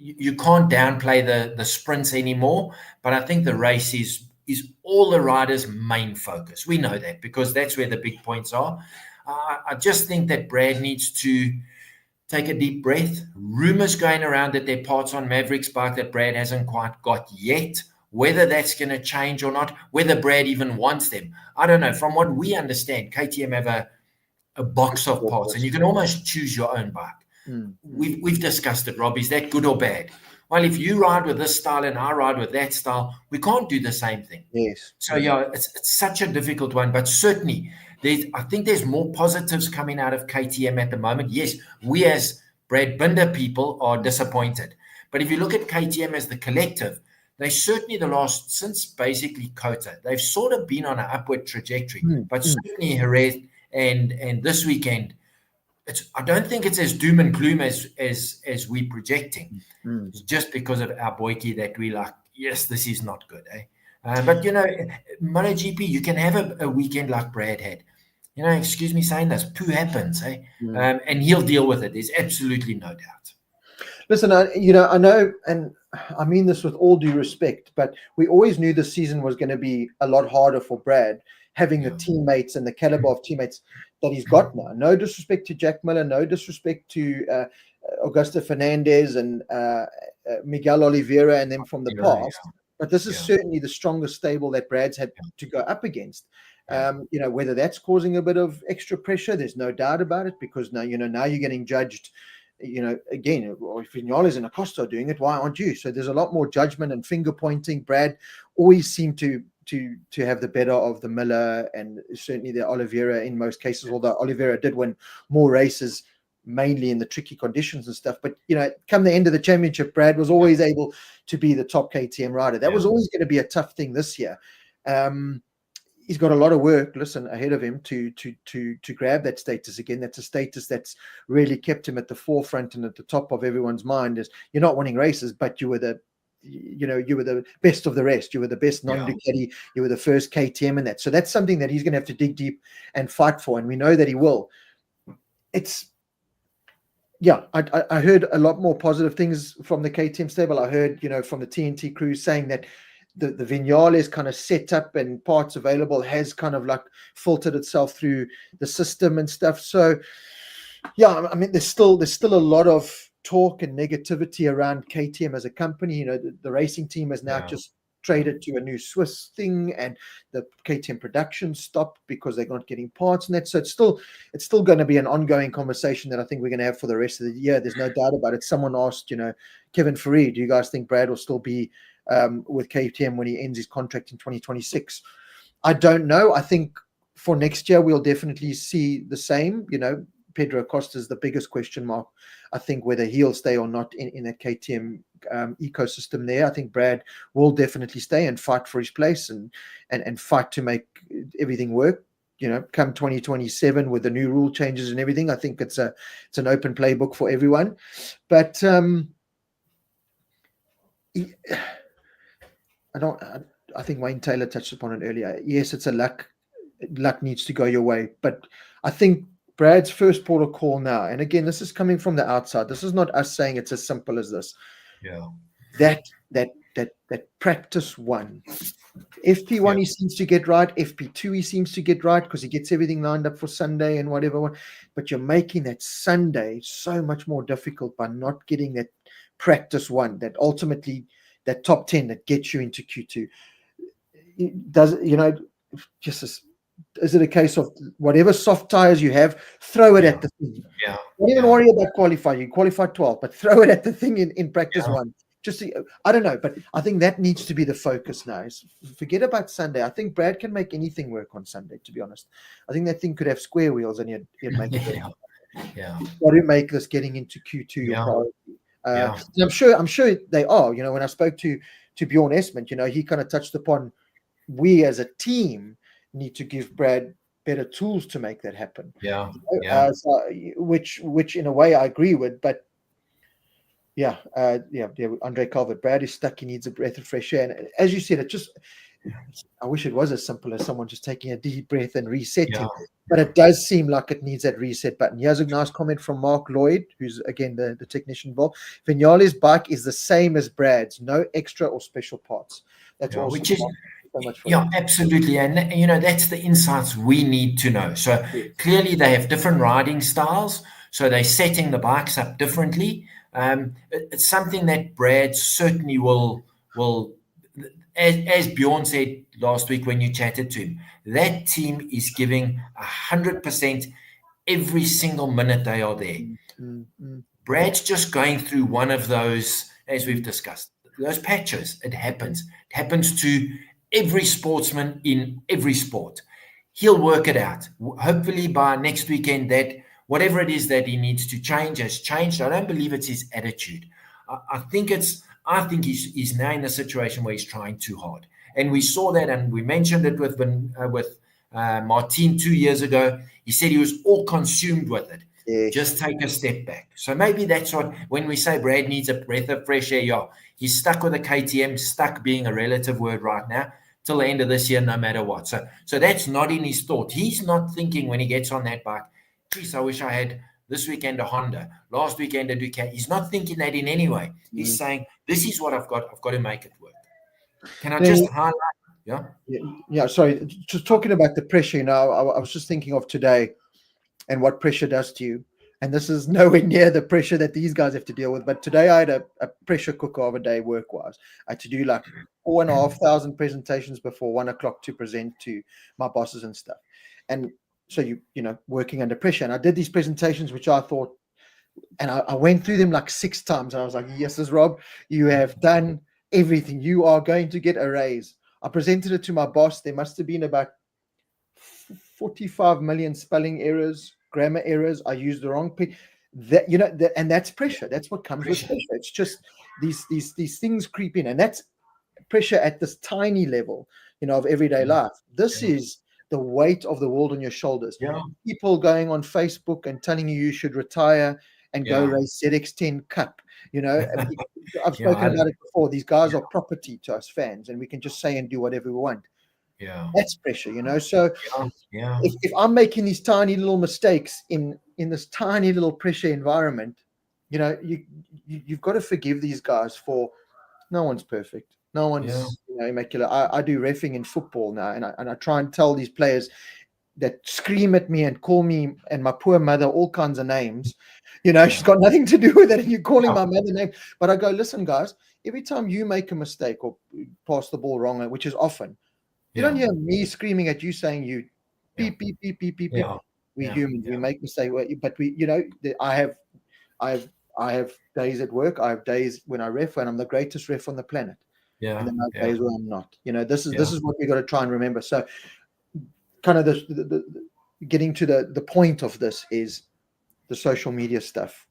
you can't downplay the sprints anymore, but I think the race is all the riders' main focus. We know that because that's where the big points are. I just think that Brad needs to take a deep breath. Rumors going around that there are parts on Maverick's bike that Brad hasn't quite got yet. Whether that's going to change or not, whether Brad even wants them, I don't know. From what we understand, KTM have a box of parts, and you can almost choose your own bike. We've discussed it, Rob. Is that good or bad? Well, if you ride with this style and I ride with that style, we can't do the same thing. Yes. So it's such a difficult one, but certainly I think there's more positives coming out of KTM at the moment. Yes, we as Brad Binder people are disappointed, but if you look at KTM as the collective, they certainly since basically Kota, they've sort of been on an upward trajectory. But certainly Jerez and this weekend, I don't think it's as doom and gloom as we're projecting. It's just because of our Boyki that we like, yes, this is not good. But, MotoGP, you can have a weekend like Brad had. Excuse me saying this, poo happens. And he'll deal with it. There's absolutely no doubt. Listen, I know, and I mean this with all due respect, but we always knew the season was going to be a lot harder for Brad, having the teammates and the caliber of teammates that he's got now. No disrespect to Jack Miller, no disrespect to Augusto Fernandez and Miguel Oliveira and them from the past. But this is certainly the strongest stable that Brad's had to go up against. Whether that's causing a bit of extra pressure, there's no doubt about it, because now you're getting judged. Again, if Viñales and Acosta are doing it, why aren't you? So there's a lot more judgment and finger pointing. Brad always seemed to have the better of the Miller and certainly the Oliveira in most cases, although Oliveira did win more races, mainly in the tricky conditions and stuff. But, come the end of the championship, Brad was always able to be the top KTM rider. That was always going to be a tough thing this year. He's got a lot of work, ahead of him to grab that status again. That's a status that's really kept him at the forefront and at the top of everyone's mind. Is you're not winning races, but you were the best of the rest. You were the best non-Ducati. You were the first KTM in that. So that's something that he's going to have to dig deep and fight for, and we know that he will. I heard a lot more positive things from the KTM stable. I heard, from the TNT crew saying that the Viñales kind of set up and parts available has kind of like filtered itself through the system and stuff. So, I mean, there's still a lot of talk and negativity around KTM as a company. The racing team has now just traded to a new Swiss thing, and the KTM production stopped because they're not getting parts and that. So it's still going to be an ongoing conversation that I think we're going to have for the rest of the year. There's no doubt about it. Someone asked, Kevin Farid, do you guys think Brad will still be with KTM when he ends his contract in 2026? I don't know. I think for next year we'll definitely see the same. Pedro Acosta is the biggest question mark. I think whether he'll stay or not in a KTM ecosystem there. I think Brad will definitely stay and fight for his place and fight to make everything work. Come 2027 with the new rule changes and everything, I think it's an open playbook for everyone. But I think Wayne Taylor touched upon it earlier. Yes, it's a luck needs to go your way, but I think Brad's first port of call now, and again, this is coming from the outside. This is not us saying it's as simple as this. Yeah. That practice one. FP1 he seems to get right. FP2 he seems to get right because he gets everything lined up for Sunday and whatever. But you're making that Sunday so much more difficult by not getting that practice one, that ultimately that top 10 that gets you into Q2. Is it a case of whatever soft tires you have, throw it at the thing? Yeah. Don't even worry about qualifying. You qualify 12, but throw it at the thing in practice one. I don't know, but I think that needs to be the focus now. Forget about Sunday. I think Brad can make anything work on Sunday, to be honest. I think that thing could have square wheels and he'd make it work. Got to make this getting into Q2 your priority. And I'm sure they are. When I spoke to Bjorn Esmond, he kind of touched upon we as a team need to give Brad better tools to make that happen. Which in a way I agree with, but Andre Calvert, Brad is stuck. He needs a breath of fresh air. And as you said, I wish it was as simple as someone just taking a deep breath and resetting. But it does seem like it needs that reset button. Here's a nice comment from Mark Lloyd, who's again the technician involved. Vignali's bike is the same as Brad's, no extra or special parts. That's awesome. Which is so much fun. Absolutely. And that's the insights we need to know. So clearly they have different riding styles, so they're setting the bikes up differently. It's something that Brad certainly will, as Bjorn said last week when you chatted to him, that team is giving 100% every single minute they are there. Brad's just going through one of those, as we've discussed, those patches. It happens. It happens to every sportsman in every sport. He'll work it out. Hopefully by next weekend that whatever it is that he needs to change has changed. I don't believe it's his attitude. I think he's now in a situation where he's trying too hard. And we saw that, and we mentioned it with Martin 2 years ago. He said he was all consumed with it. Yes. Just take a step back. So maybe that's what, when we say Brad needs a breath of fresh air, he's stuck with a KTM, stuck being a relative word right now, till the end of this year, no matter what. So that's not in his thought. He's not thinking when he gets on that bike, geez, I wish I had this weekend a Honda, last weekend a Ducati. He's not thinking that in any way. He's saying, this is what I've got to make it work. Can I just highlight? Sorry, just talking about the pressure, I was just thinking of today and what pressure does to you. And this is nowhere near the pressure that these guys have to deal with. But today I had a pressure cooker of a day work-wise. I had to do like 4,500 presentations before 1 o'clock to present to my bosses and stuff. And so working under pressure. And I did these presentations, which I thought, and I went through them like 6 times. And I was like, yes, Rob, you have done everything. You are going to get a raise. I presented it to my boss. There must have been about 45 million spelling errors, grammar errors. I used the wrong and that's pressure. That's what comes with pressure. It's just these things creep in, and that's pressure at this tiny level, of everyday life. This is the weight of the world on your shoulders. People going on Facebook and telling you should retire and go race ZX10 Cup. I've spoken about it before. These guys are property to us fans, and we can just say and do whatever we want. That's pressure, So if I'm making these tiny little mistakes in this tiny little pressure environment, you've got to forgive these guys for no one's perfect. No one's immaculate. I do reffing in football now, and I try and tell these players, that scream at me and call me and my poor mother all kinds of names. She's got nothing to do with it, and you're calling my mother name. But I go, listen, guys, every time you make a mistake or pass the ball wrong, which is often, you don't hear me screaming at you saying you beep, beep, beep, beep, beep, beep. We're humans. We make mistakes, but I have days at work. I have days when I ref, when I'm the greatest ref on the planet. And then I have days where I'm not. This is what we got to try and remember. So kind of the getting to the point of this is the social media stuff.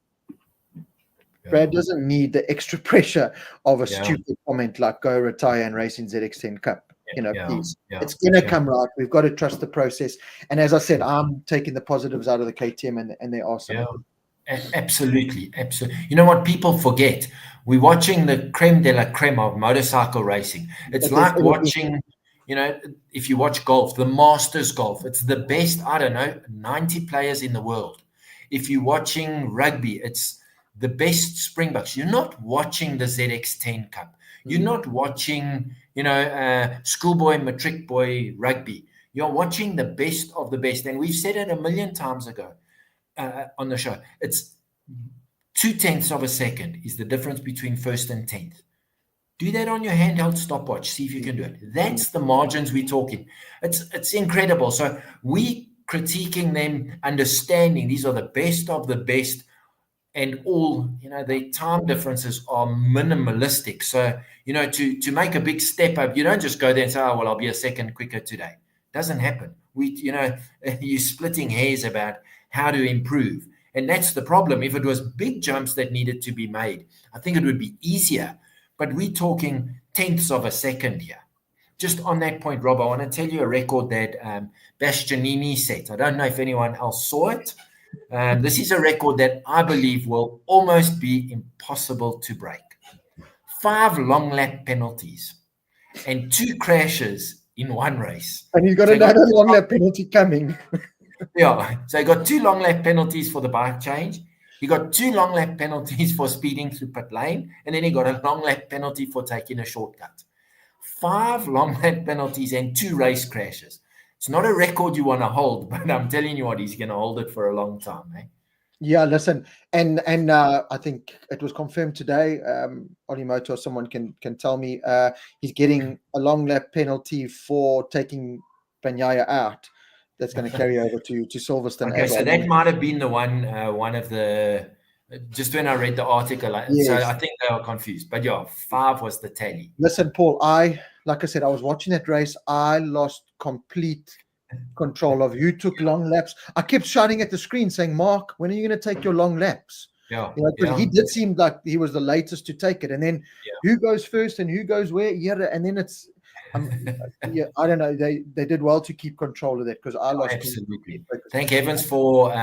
Brad doesn't need the extra pressure of a stupid comment like go retire and race in ZX10 Cup. Please. It's going to come right. We've got to trust the process. And as I said, I'm taking the positives out of the KTM, and there are some. Absolutely. You know what people forget? We're watching the creme de la creme of motorcycle racing. It's like watching, if you watch golf, the Masters golf, it's the best, 90 players in the world. If you're watching rugby, it's the best Springboks. You're not watching the ZX10 Cup. You're not watching, schoolboy, matric boy rugby. You're watching the best of the best. And we've said it a million times ago on the show. It's 0.2 of a second is the difference between first and 10th. Do that on your handheld stopwatch. See if you can do it. That's the margins we're talking. It's incredible. So we critiquing them, understanding these are the best of the best, and all, the time differences are minimalistic. So, to make a big step up, you don't just go there and say, oh, well, I'll be a second quicker today. It doesn't happen. You're splitting hairs about how to improve. And that's the problem. If it was big jumps that needed to be made, I think it would be easier. But we're talking 10ths of a second here. Just on that point, Rob, I want to tell you a record that Bastianini set. I don't know if anyone else saw it. This is a record that I believe will almost be impossible to break. 5 long lap penalties and 2 crashes in one race. And he's got another long lap penalty coming. So he got 2 long lap penalties for the bike change. He got 2 long lap penalties for speeding through pit lane. And then he got a long lap penalty for taking a shortcut. 5 long lap penalties and 2 race crashes. It's not a record you want to hold, but I'm telling you what, he's going to hold it for a long time. Yeah, listen, and I think it was confirmed today. Olimoto, or someone can tell me, he's getting a long lap penalty for taking Bagnaia out. That's going to carry over to Silverstone. Okay, so that might have been the one of the. Just when I read the article, so I think they are confused. But 5 was the tally. Listen, Paul, like I said, I was watching that race. I lost complete control of who took long laps. I kept shouting at the screen saying, Mark, when are you going to take your long laps? He did seem like he was the latest to take it. And then who goes first and who goes where? And then it's, I don't know. They did well to keep control of that because I lost. Absolutely. Thank heavens for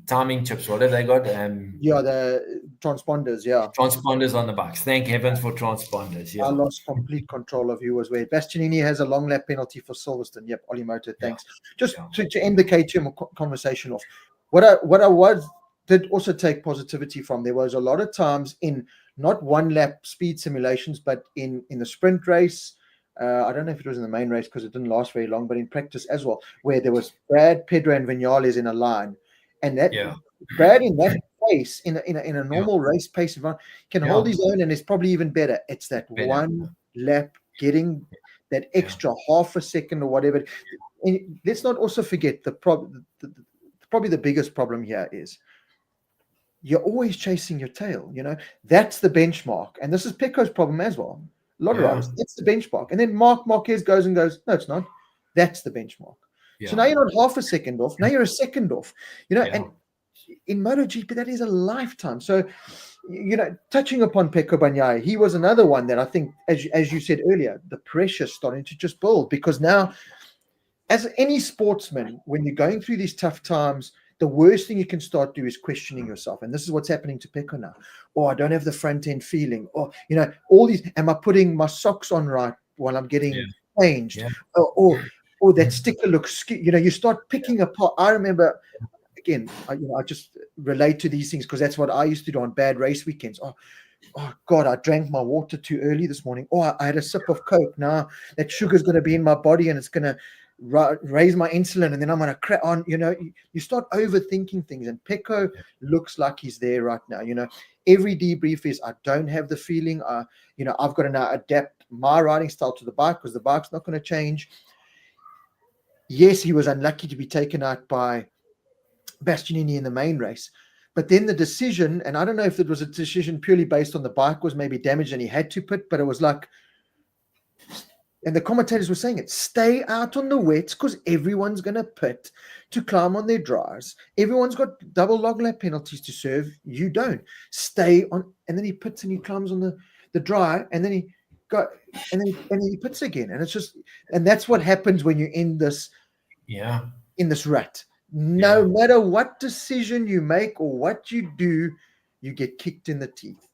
timing chips. What have they got? The transponders. Transponders on the bikes. Thank heavens for transponders. I lost complete control of who was where. Bastianini has a long lap penalty for Silverstone. Yep, Olimoto, thanks. Just to end the KTM conversation off, what I did also take positivity from, there was a lot of times in not one lap speed simulations, but in the sprint race. I don't know if it was in the main race because it didn't last very long, but in practice as well, where there was Brad, Pedro, and Vinales in a line. And that Brad in that pace, in a normal race pace environment, can hold his own, and it's probably even better. It's that one lap getting that extra half a second or whatever. And let's not also forget probably the biggest problem here is you're always chasing your tail. That's the benchmark, and this is Pecco's problem as well. A lot of riders, that's the benchmark, and then Marc Marquez goes, no, it's not. That's the benchmark. So now you're not half a second off. Now you're a second off. And in MotoGP, that is a lifetime. So, touching upon Pecco Bagnaia, he was another one that I think, as you said earlier, the pressure starting to just build, because now, as any sportsman, when you're going through these tough times, the worst thing you can start doing is questioning yourself. And this is what's happening to Pecco now. I don't have the front end feeling. All these, am I putting my socks on right while I'm getting changed? Or that sticker looks, you start picking apart. I remember, again, I just relate to these things because that's what I used to do on bad race weekends. Oh God, I drank my water too early this morning. I had a sip of Coke. Now that sugar's going to be in my body and it's going to, raise my insulin, and then I'm going to crack on. You start overthinking things, and Pecco looks like he's there right now. Every debrief is, I don't have the feeling. I've got to now adapt my riding style to the bike because the bike's not going to change. Yes, he was unlucky to be taken out by Bastianini in the main race. But then the decision, and I don't know if it was a decision purely based on the bike was maybe damaged and he had to pit, but it was like, and the commentators were saying it, stay out on the wets because everyone's going to pit to climb on their dries. Everyone's got double log lap penalties to serve. You don't. Stay on. And then he pits and he climbs on the dry, and then he he pits again. And it's just, and that's what happens when you're in this rut. No matter what decision you make or what you do, you get kicked in the teeth.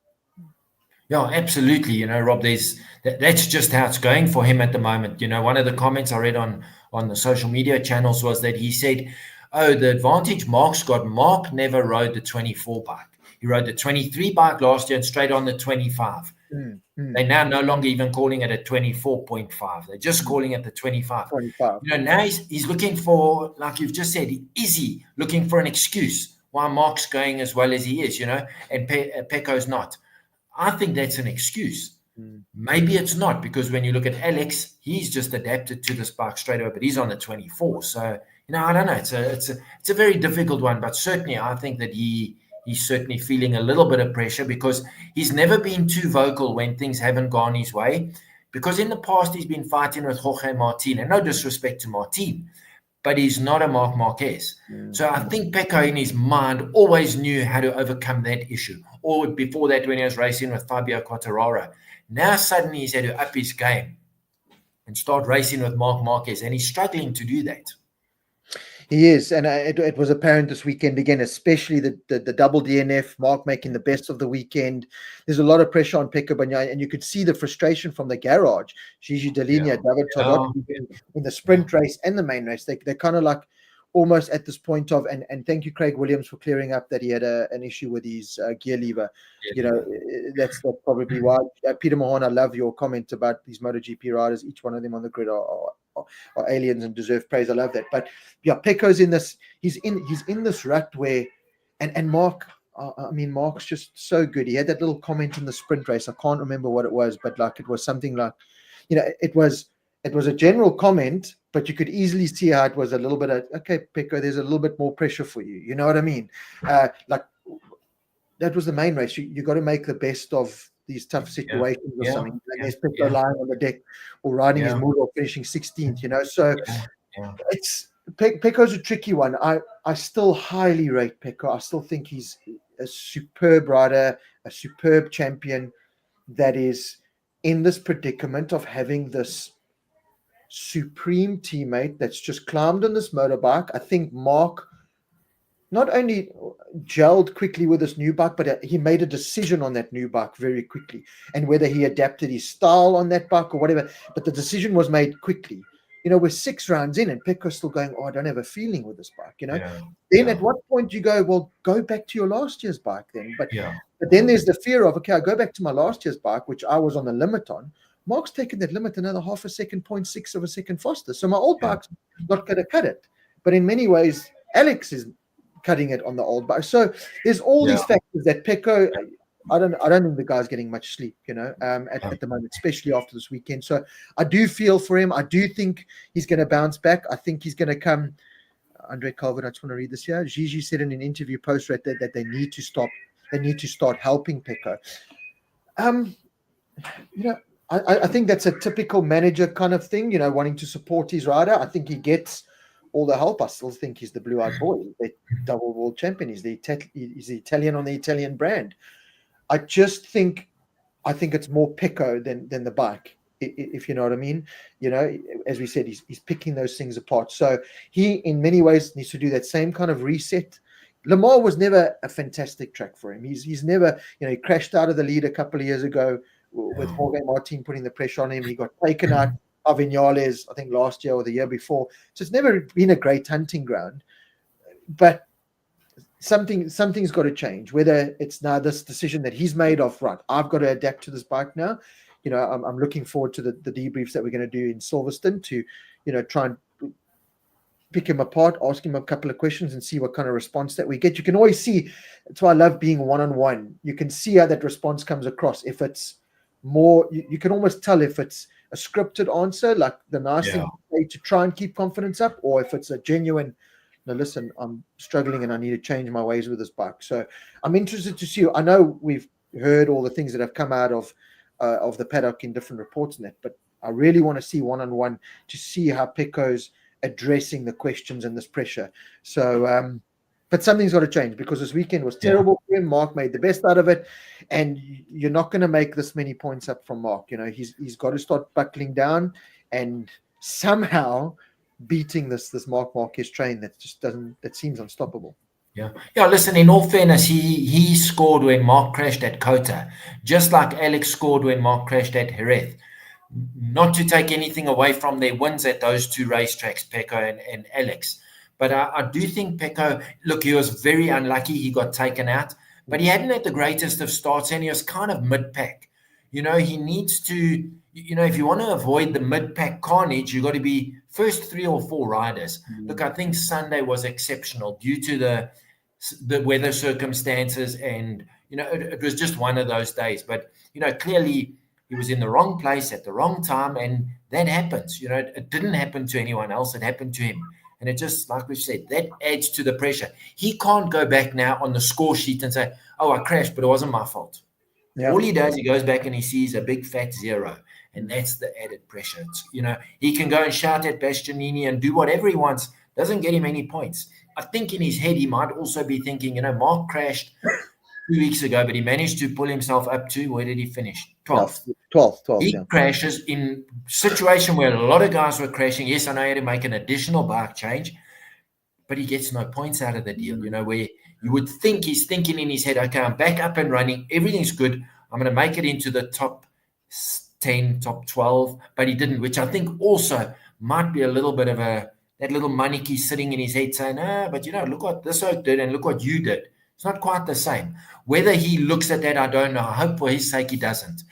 Yeah, absolutely. Rob, that's just how it's going for him at the moment. One of the comments I read on the social media channels was that he said, oh, the advantage Mark's got, Mark never rode the 24 bike. He rode the 23 bike last year and straight on the 25. They're now no longer even calling it a 24.5. They're just calling it the 25. Now he's looking for, like you've just said, is he looking for an excuse why Mark's going as well as he is, and Pecco's not? I think that's an excuse. Maybe it's not, because when you look at Alex, he's just adapted to this bike straight away, but he's on the 24. So, I don't know. It's a very difficult one, but certainly I think that he's certainly feeling a little bit of pressure because he's never been too vocal when things haven't gone his way. Because in the past, he's been fighting with Jorge Martin, and no disrespect to Martin, but he's not a Marc Marquez. So I think Pecco in his mind always knew how to overcome that issue. Or before that, when he was racing with Fabio Quartararo. Now suddenly he's had to up his game and start racing with Marc Marquez, and he's struggling to do that. He is, and it was apparent this weekend again, especially the double DNF, Mark making the best of the weekend. There's a lot of pressure on Pecco Bagnaia, and you could see the frustration from the garage. Gigi Dall'Igna, David Todot in the sprint race and the main race. They're kind of like almost at this point of, and thank you, Craig Williams, for clearing up that he had an issue with his gear lever. That's probably why. Peter Mahon, I love your comment about these MotoGP riders. Each one of them on the grid are aliens and deserve praise. I love that. But yeah, Pecco's in this. He's in this rut where, and Mark. Mark's just so good. He had that little comment in the sprint race. I can't remember what it was, but like it was something like, it was a general comment, but you could easily see how it was a little bit of, okay, Pecco, there's a little bit more pressure for you. You know what I mean? Like that was the main race. You got to make the best of these tough situations or something. And there's Pecco lying on the deck or riding his mood or finishing 16th, So it's Pecco's a tricky one. I still highly rate Pecco. I still think he's a superb rider, a superb champion that is in this predicament of having this supreme teammate that's just climbed on this motorbike. I think Mark not only gelled quickly with this new bike, but he made a decision on that new bike very quickly. And whether he adapted his style on that bike or whatever, but the decision was made quickly. We're 6 rounds in and Pecco's still going, I don't have a feeling with this bike, Then at what point you go, well, go back to your last year's bike then. But then there's the fear of, okay, I go back to my last year's bike, which I was on the limit on. Mark's taken that limit another half a second, 0.6 of a second faster. So my old bike's not going to cut it. But in many ways, Alex is cutting it on the old bike. So there's all these factors that Pecco, I don't think the guy's getting much sleep, at the moment, especially after this weekend. So I do feel for him. I do think he's going to bounce back. I think he's going to come. Andre Calvert, I just want to read this here. Gigi said in an interview post that they need to stop. They need to start helping Pecco. I think that's a typical manager kind of thing, wanting to support his rider. I think he gets all the help. I still think he's the blue-eyed boy. He's the double world champion. He's the Italian on the Italian brand. I think it's more Pecco than the bike, if you know what I mean. As we said, he's picking those things apart. So he, in many ways, needs to do that same kind of reset. Le Mans was never a fantastic track for him. He's never, he crashed out of the lead a couple of years ago with Jorge Martin putting the pressure on him. He got taken out of Vinales, I think last year or the year before. So it's never been a great hunting ground. But something's got to change, whether it's now this decision that he's made of, right, I've got to adapt to this bike now. I'm looking forward to the debriefs that we're going to do in Silverstone to, try and pick him apart, ask him a couple of questions, and see what kind of response that we get. You can always see. That's why I love being one-on-one. You can see how that response comes across. If it's more, you can almost tell if it's a scripted answer, like the nice thing to say to try and keep confidence up, or if it's a genuine, no, listen, I'm struggling and I need to change my ways with this bike. So I'm interested to see. I know we've heard all the things that have come out of the paddock in different reports and that, but I really want to see one-on-one to see how Pecco's addressing the questions and this pressure. So, but something's got to change, because this weekend was terrible for him. Mark made the best out of it, and you're not going to make this many points up from Mark. You know, he's got to start buckling down and somehow beating this Mark Marquez train that seems unstoppable. Yeah. Listen, in all fairness, he scored when Mark crashed at Kota, just like Alex scored when Mark crashed at Jerez. Not to take anything away from their wins at those two racetracks, Pecco and Alex. But I do think Pecco, look, he was very unlucky. He got taken out, but he hadn't had the greatest of starts, and he was kind of mid-pack. You know, he needs to, you know, if you want to avoid the mid-pack carnage, you've got to be first 3 or 4 riders. Look, I think Sunday was exceptional due to the weather circumstances, and, you know, it was just one of those days. But, you know, clearly he was in the wrong place at the wrong time, and that happens. You know, it didn't happen to anyone else. It happened to him. And it just, like we said, that adds to the pressure. He can't go back now on the score sheet and say, oh, I crashed, but it wasn't my fault. Yeah. All he does, he goes back and he sees a big fat 0. And that's the added pressure. It's, you know, he can go and shout at Bastianini and do whatever he wants. Doesn't get him any points. I think in his head, he might also be thinking, you know, Mark crashed 2 weeks ago, but he managed to pull himself up to, where did he finish? 12th. 12th. He crashes in a situation where a lot of guys were crashing. Yes, I know he had to make an additional bike change, but he gets no points out of the deal, you know, where you would think he's thinking in his head, okay, I'm back up and running. Everything's good. I'm going to make it into the top 10, top 12, but he didn't, which I think also might be a little bit of that little monarchy sitting in his head saying, but you know, look what this oak did and look what you did. It's not quite the same. Whether he looks at that, I don't know. I hope for his sake he doesn't.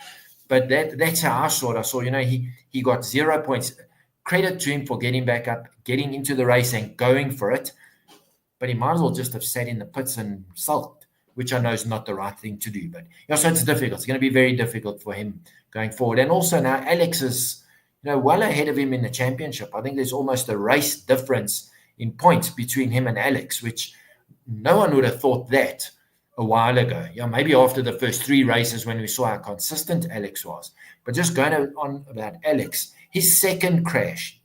But that's how I saw it. I saw, you know, he got 0 points. Credit to him for getting back up, getting into the race and going for it. But he might as well just have sat in the pits and sulked, which I know is not the right thing to do. But yeah, so it's difficult. It's going to be very difficult for him going forward. And also now Alex is, you know, well ahead of him in the championship. I think there's almost a race difference in points between him and Alex, which no one would have thought that a while ago. Yeah, maybe after the first 3 races when we saw how consistent Alex was. But just going on about Alex, his second crash,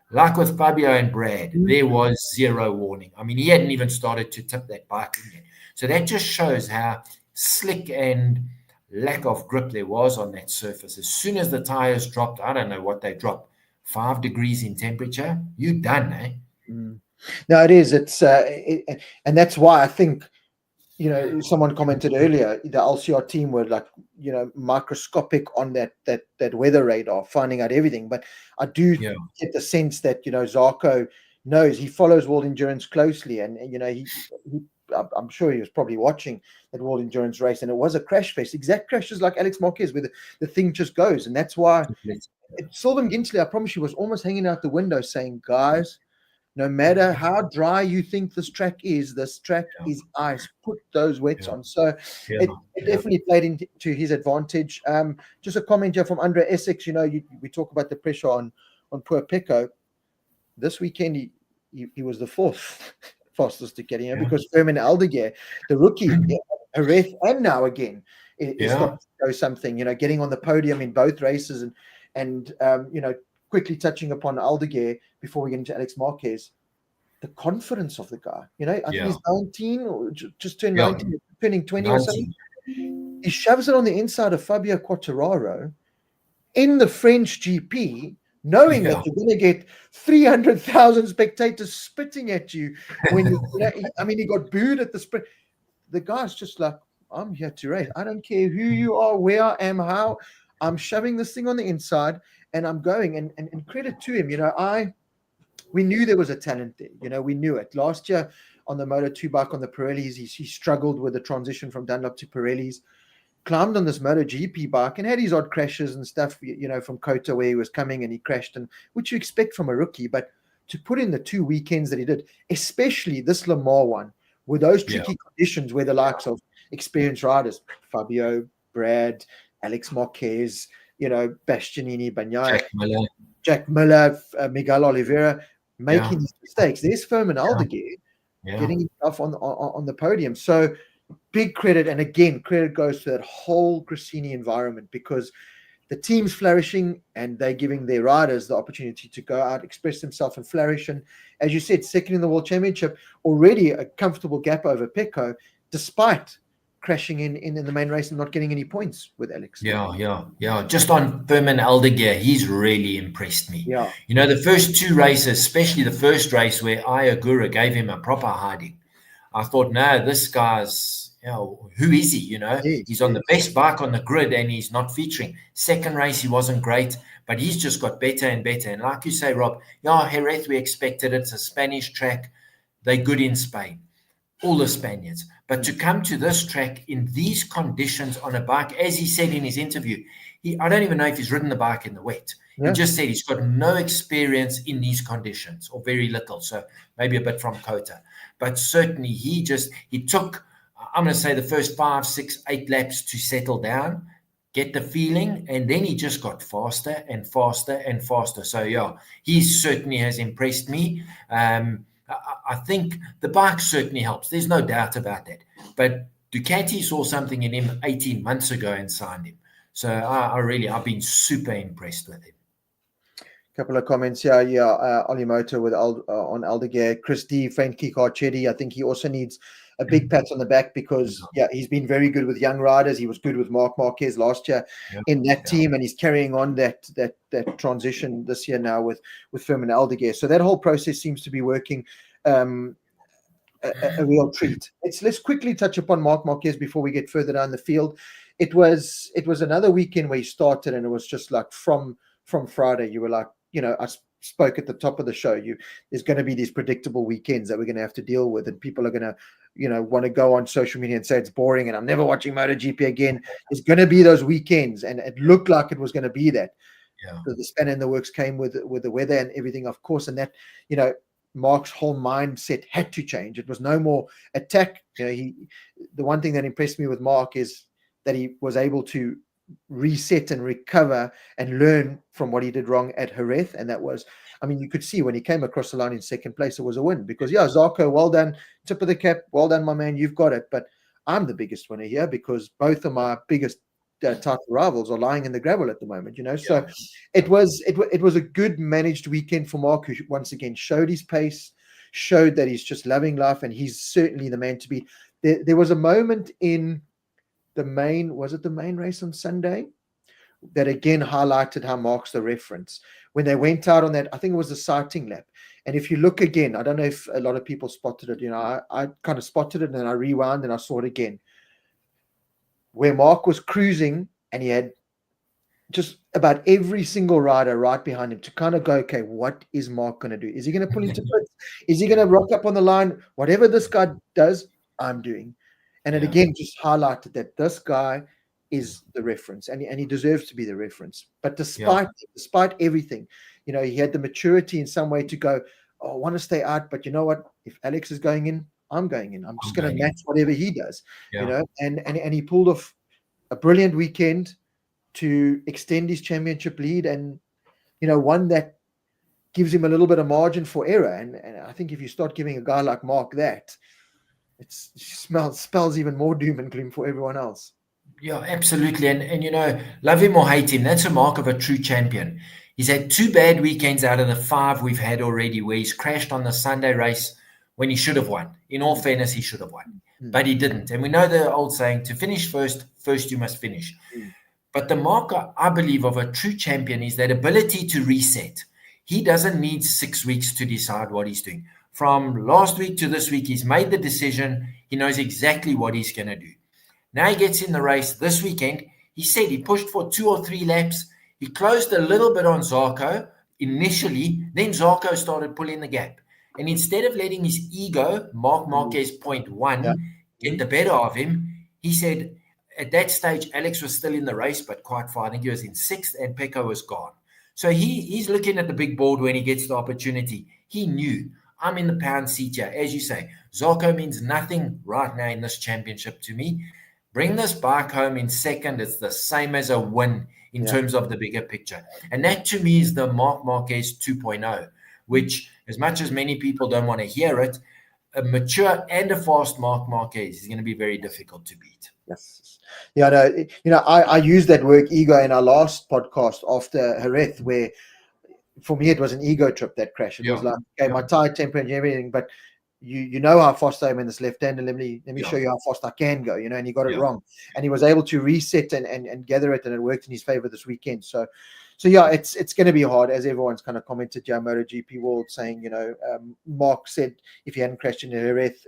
like with Fabio and Brad, there was 0 warning. I mean, he hadn't even started to tip that bike yet. So that just shows how slick and lack of grip there was on that surface. As soon as the tires dropped, I don't know what they dropped, 5 degrees in temperature, you're done, eh? No, it is. It's and that's why I think, you know, someone commented earlier, the LCR team were like, you know, microscopic on that weather radar, finding out everything. But I do get the sense that, you know, Zarco knows, he follows World Endurance closely, and you know, I'm sure he was probably watching that World Endurance race, and it was a crash fest, exact crashes like Alex Marquez, where the thing just goes. And that's why Sylvain Ginsley, I promise you, was almost hanging out the window saying, guys, no matter how dry you think this track is, this track is ice. Put those wets on. So it definitely played into his advantage. Just a comment here from Andre Essex. You know, we talk about the pressure on poor Pecco. This weekend, he was the 4th fastest to get, you know, because Herman Aldeguer, the rookie, Jerez, and now again, is starting to show something, you know, getting on the podium in both races, and you know, quickly touching upon Aldeguer before we get into Alex Marquez, the confidence of the guy, you know, I think he's 19 or just turned 19, turning 20 or something. He shoves it on the inside of Fabio Quartararo in the French GP, knowing that you're going to get 300,000 spectators spitting at you when you know, I mean, he got booed at the sprint. The guy's just like, I'm here to race. I don't care who you are, where I am, how. I'm shoving this thing on the inside and I'm going. And credit to him, you know, we knew there was a talent there. You know, we knew it. Last year on the Moto2 bike on the Pirellis, he struggled with the transition from Dunlop to Pirellis. Climbed on this MotoGP bike and had his odd crashes and stuff, you know, from Kota where he was coming and he crashed, and which you expect from a rookie. But to put in the 2 weekends that he did, especially this Le Mans one, with those tricky conditions where the likes of experienced riders, Fabio, Brad, Alex Marquez, Bastianini, Bagnaia, Jack Miller, Miguel Oliveira, making these mistakes. There's Firmin Aldeguer getting himself on the podium. So big credit, and again, credit goes to that whole Gresini environment, because the team's flourishing and they're giving their riders the opportunity to go out, express themselves and flourish. And as you said, second in the World Championship, already a comfortable gap over Pecco, despite crashing in the main race and not getting any points with Alex. Yeah. Just on Firmin Aldeguer, he's really impressed me. Yeah. The first 2 races, especially the first race where Ayagura gave him a proper hiding, I thought, no, this guy's, who is he? He's on the best bike on the grid and he's not featuring. Second race, he wasn't great, but he's just got better and better. And like you say, Rob, Jerez, we expected it. It's a Spanish track. They're good in Spain, all the Spaniards. But to come to this track in these conditions on a bike, as he said in his interview, I don't even know if he's ridden the bike in the wet. He just said he's got no experience in these conditions, or very little. So maybe a bit from Kota. But certainly he took, I'm going to say, the first 5, 6, 8 laps to settle down, get the feeling, and then he just got faster and faster and faster. So he certainly has impressed me. I think the bike certainly helps. There's no doubt about that. But Ducati saw something in him 18 months ago and signed him. So I've been super impressed with him. Couple of comments here. Olimoto with on Aldeguer, Chris D, Frankie Carcetti. I think he also needs a big pat on the back, because he's been very good with young riders. He was good with Marc Marquez last year in that team, and he's carrying on that transition this year now with Firmin Aldeguer. So that whole process seems to be working. A real treat. Let's quickly touch upon Marc Marquez before we get further down the field. It was another weekend where he started, and it was just like from Friday, you were like, I spoke at the top of the show. There's going to be these predictable weekends that we're going to have to deal with, and people are going to, want to go on social media and say it's boring and I'm never watching MotoGP again. There's going to be those weekends, and it looked like it was going to be that. The spanner in the works came with the weather and everything, of course, and that, Mark's whole mindset had to change. It was no more attack. The one thing that impressed me with Mark is that he was able to reset and recover and learn from what he did wrong at Jerez. And that was, you could see when he came across the line in second place, it was a win, because Zarco, well done, tip of the cap, well done, my man, you've got it. But I'm the biggest winner here, because both of my biggest title rivals are lying in the gravel at the moment, So it was a good managed weekend for Mark, who once again showed his pace, showed that he's just loving life, and he's certainly the man to beat. There was a moment in the main race on Sunday that again highlighted how Mark's the reference. When they went out on that, I think it was the sighting lap. And if you look again, I don't know if a lot of people spotted it, I kind of spotted it and then I rewound and I saw it again, where Mark was cruising and he had just about every single rider right behind him to kind of go, okay, what is Mark going to do? Is he going to pull into pits? Is he going to rock up on the line? Whatever this guy does, I'm doing. And it again just highlighted that this guy is the reference, and he deserves to be the reference. But despite everything, he had the maturity in some way to go, I want to stay out, but you know what? If Alex is going in, I'm going in. I'm just going to match whatever he does, and he pulled off a brilliant weekend to extend his championship lead, and one that gives him a little bit of margin for error. And I think if you start giving a guy like Mark that, it spells even more doom and gloom for everyone else. Yeah, absolutely. And love him or hate him, that's a mark of a true champion. He's had 2 bad weekends out of the 5 we've had already, where he's crashed on the Sunday race when he should have won. In all fairness, he should have won, but he didn't. And we know the old saying, to finish first you must finish. But the marker, I believe, of a true champion is that ability to reset. He doesn't need 6 weeks to decide what he's doing. From last week to this week, he's made the decision. He knows exactly what he's going to do. Now he gets in the race this weekend. He said he pushed for 2 or 3 laps. He closed a little bit on Zarco initially. Then Zarco started pulling the gap. And instead of letting his ego, Marc Marquez 0.1, get the better of him, he said at that stage, Alex was still in the race, but quite far. I think he was in 6th and Pecco was gone. So he's looking at the big board when he gets the opportunity. He knew, I'm in the pound seat here. As you say, Zarco means nothing right now in this championship to me. Bring this bike home in second. It's the same as a win in terms of the bigger picture. And that to me is the Marc Marquez 2.0, which, as much as many people don't want to hear it, a mature and a fast Marc Marquez is going to be very difficult to beat. Yes. Yeah, no, I used that word ego in our last podcast after Jerez, where for me it was an ego trip, that crash. It was like, okay, my tire temperature and everything, but you know how fast I am in this left hand, and let me show you how fast I can go, and he got it wrong. And he was able to reset and gather it, and it worked in his favor this weekend. So yeah, it's going to be hard, as everyone's kind of commented, MotoGP World, saying, Mark said if he hadn't crashed in Jerez,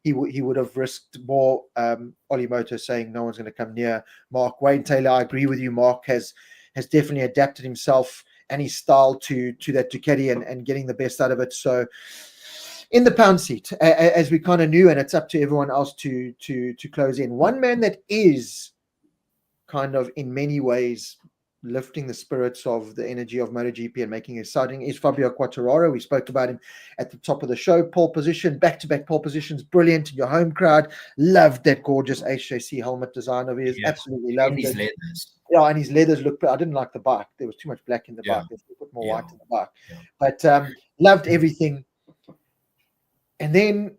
he would have risked more. Olimoto saying no one's going to come near Mark. Wayne Taylor, I agree with you. Mark has definitely adapted himself and his style to that Ducati and getting the best out of it. So in the pound seat, as we kind of knew, and it's up to everyone else to close in. One man that is kind of in many ways lifting the spirits of the energy of MotoGP and making it exciting is Fabio Quartararo. We spoke about him at the top of the show. Pole position, back-to-back pole positions, brilliant. Your home crowd loved that gorgeous HJC helmet design of his. Absolutely loved and his it. leathers. Yeah, and his leathers looked. I didn't like the bike. There was too much black in the bike. They put more white in the bike. But loved everything. And then,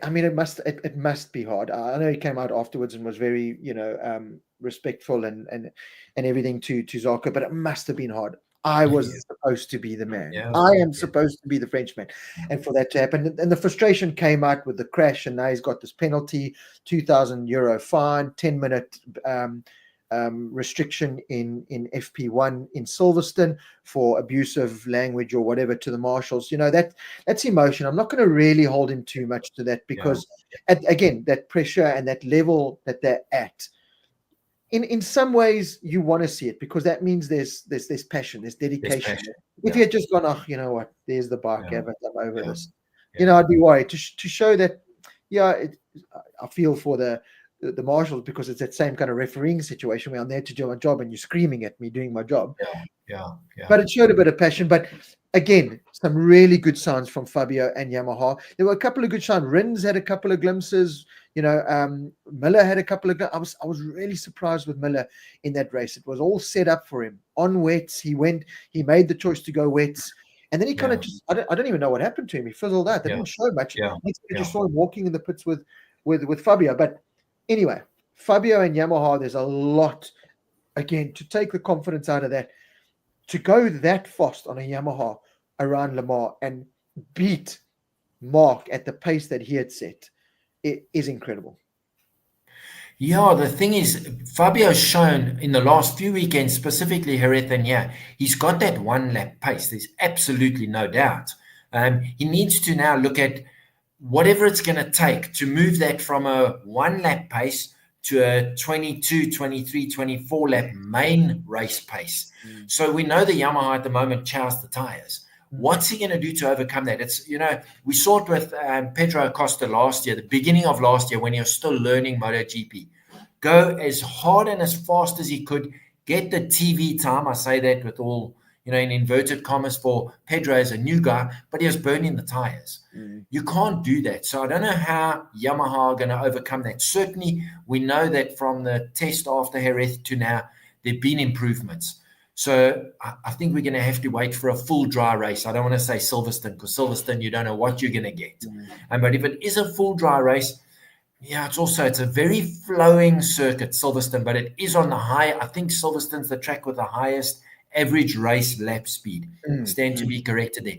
I mean, it must be hard. I know he came out afterwards and was very, respectful and everything to Zarco, but it must have been hard. I was supposed to be the man. I am supposed to be the Frenchman. And for that to happen, and the frustration came out with the crash, and now he's got this penalty, €2,000 fine, 10-minute restriction in FP1 in Silverstone for abusive language or whatever to the marshals. That's emotion. I'm not going to really hold him too much to that, because again, that pressure and that level that they're at, in some ways you want to see it, because that means there's passion, there's dedication. If you had just gone, oh, you know what, there's the bike, I'm over this, I'd be worried. To show that, I feel for the marshals, because it's that same kind of refereeing situation where I'm there to do my job and you're screaming at me doing my job. But it showed a bit of passion. But again, some really good signs from Fabio and Yamaha. There were a couple of good signs. Rins had a couple of glimpses. Miller had a couple of. I was really surprised with Miller in that race. It was all set up for him on wets. He made the choice to go wets. And then he kind of just, I don't even know what happened to him. He fizzled out. They didn't show much. Just saw him walking in the pits with Fabio. But anyway, Fabio and Yamaha, there's a lot, again, to take the confidence out of that, to go that fast on a Yamaha around Le Mans and beat Mark at the pace that he had set, it is incredible. Yeah, the thing is, Fabio's shown in the last few weekends, specifically Jerez and he's got that one-lap pace. There's absolutely no doubt. He needs to now look at whatever it's going to take to move that from a one-lap pace to a 22, 23, 24-lap main race pace. So we know the Yamaha at the moment chows the tires. What's he going to do to overcome that? It's, we saw it with Pedro Acosta last year, the beginning of last year, when he was still learning MotoGP. Go as hard and as fast as he could, get the TV time. I say that with all, in inverted commas for Pedro as a new guy, but he was burning the tires. You can't do that. So I don't know how Yamaha are going to overcome that. Certainly, we know that from the test after Jerez to now, there have been improvements. So I think we're going to have to wait for a full dry race. I don't want to say Silverstone, because Silverstone, you don't know what you're going to get. But if it is a full dry race, it's a very flowing circuit, Silverstone, but it is on the high. I think Silverstone's the track with the highest average race lap speed. Stand to be corrected there,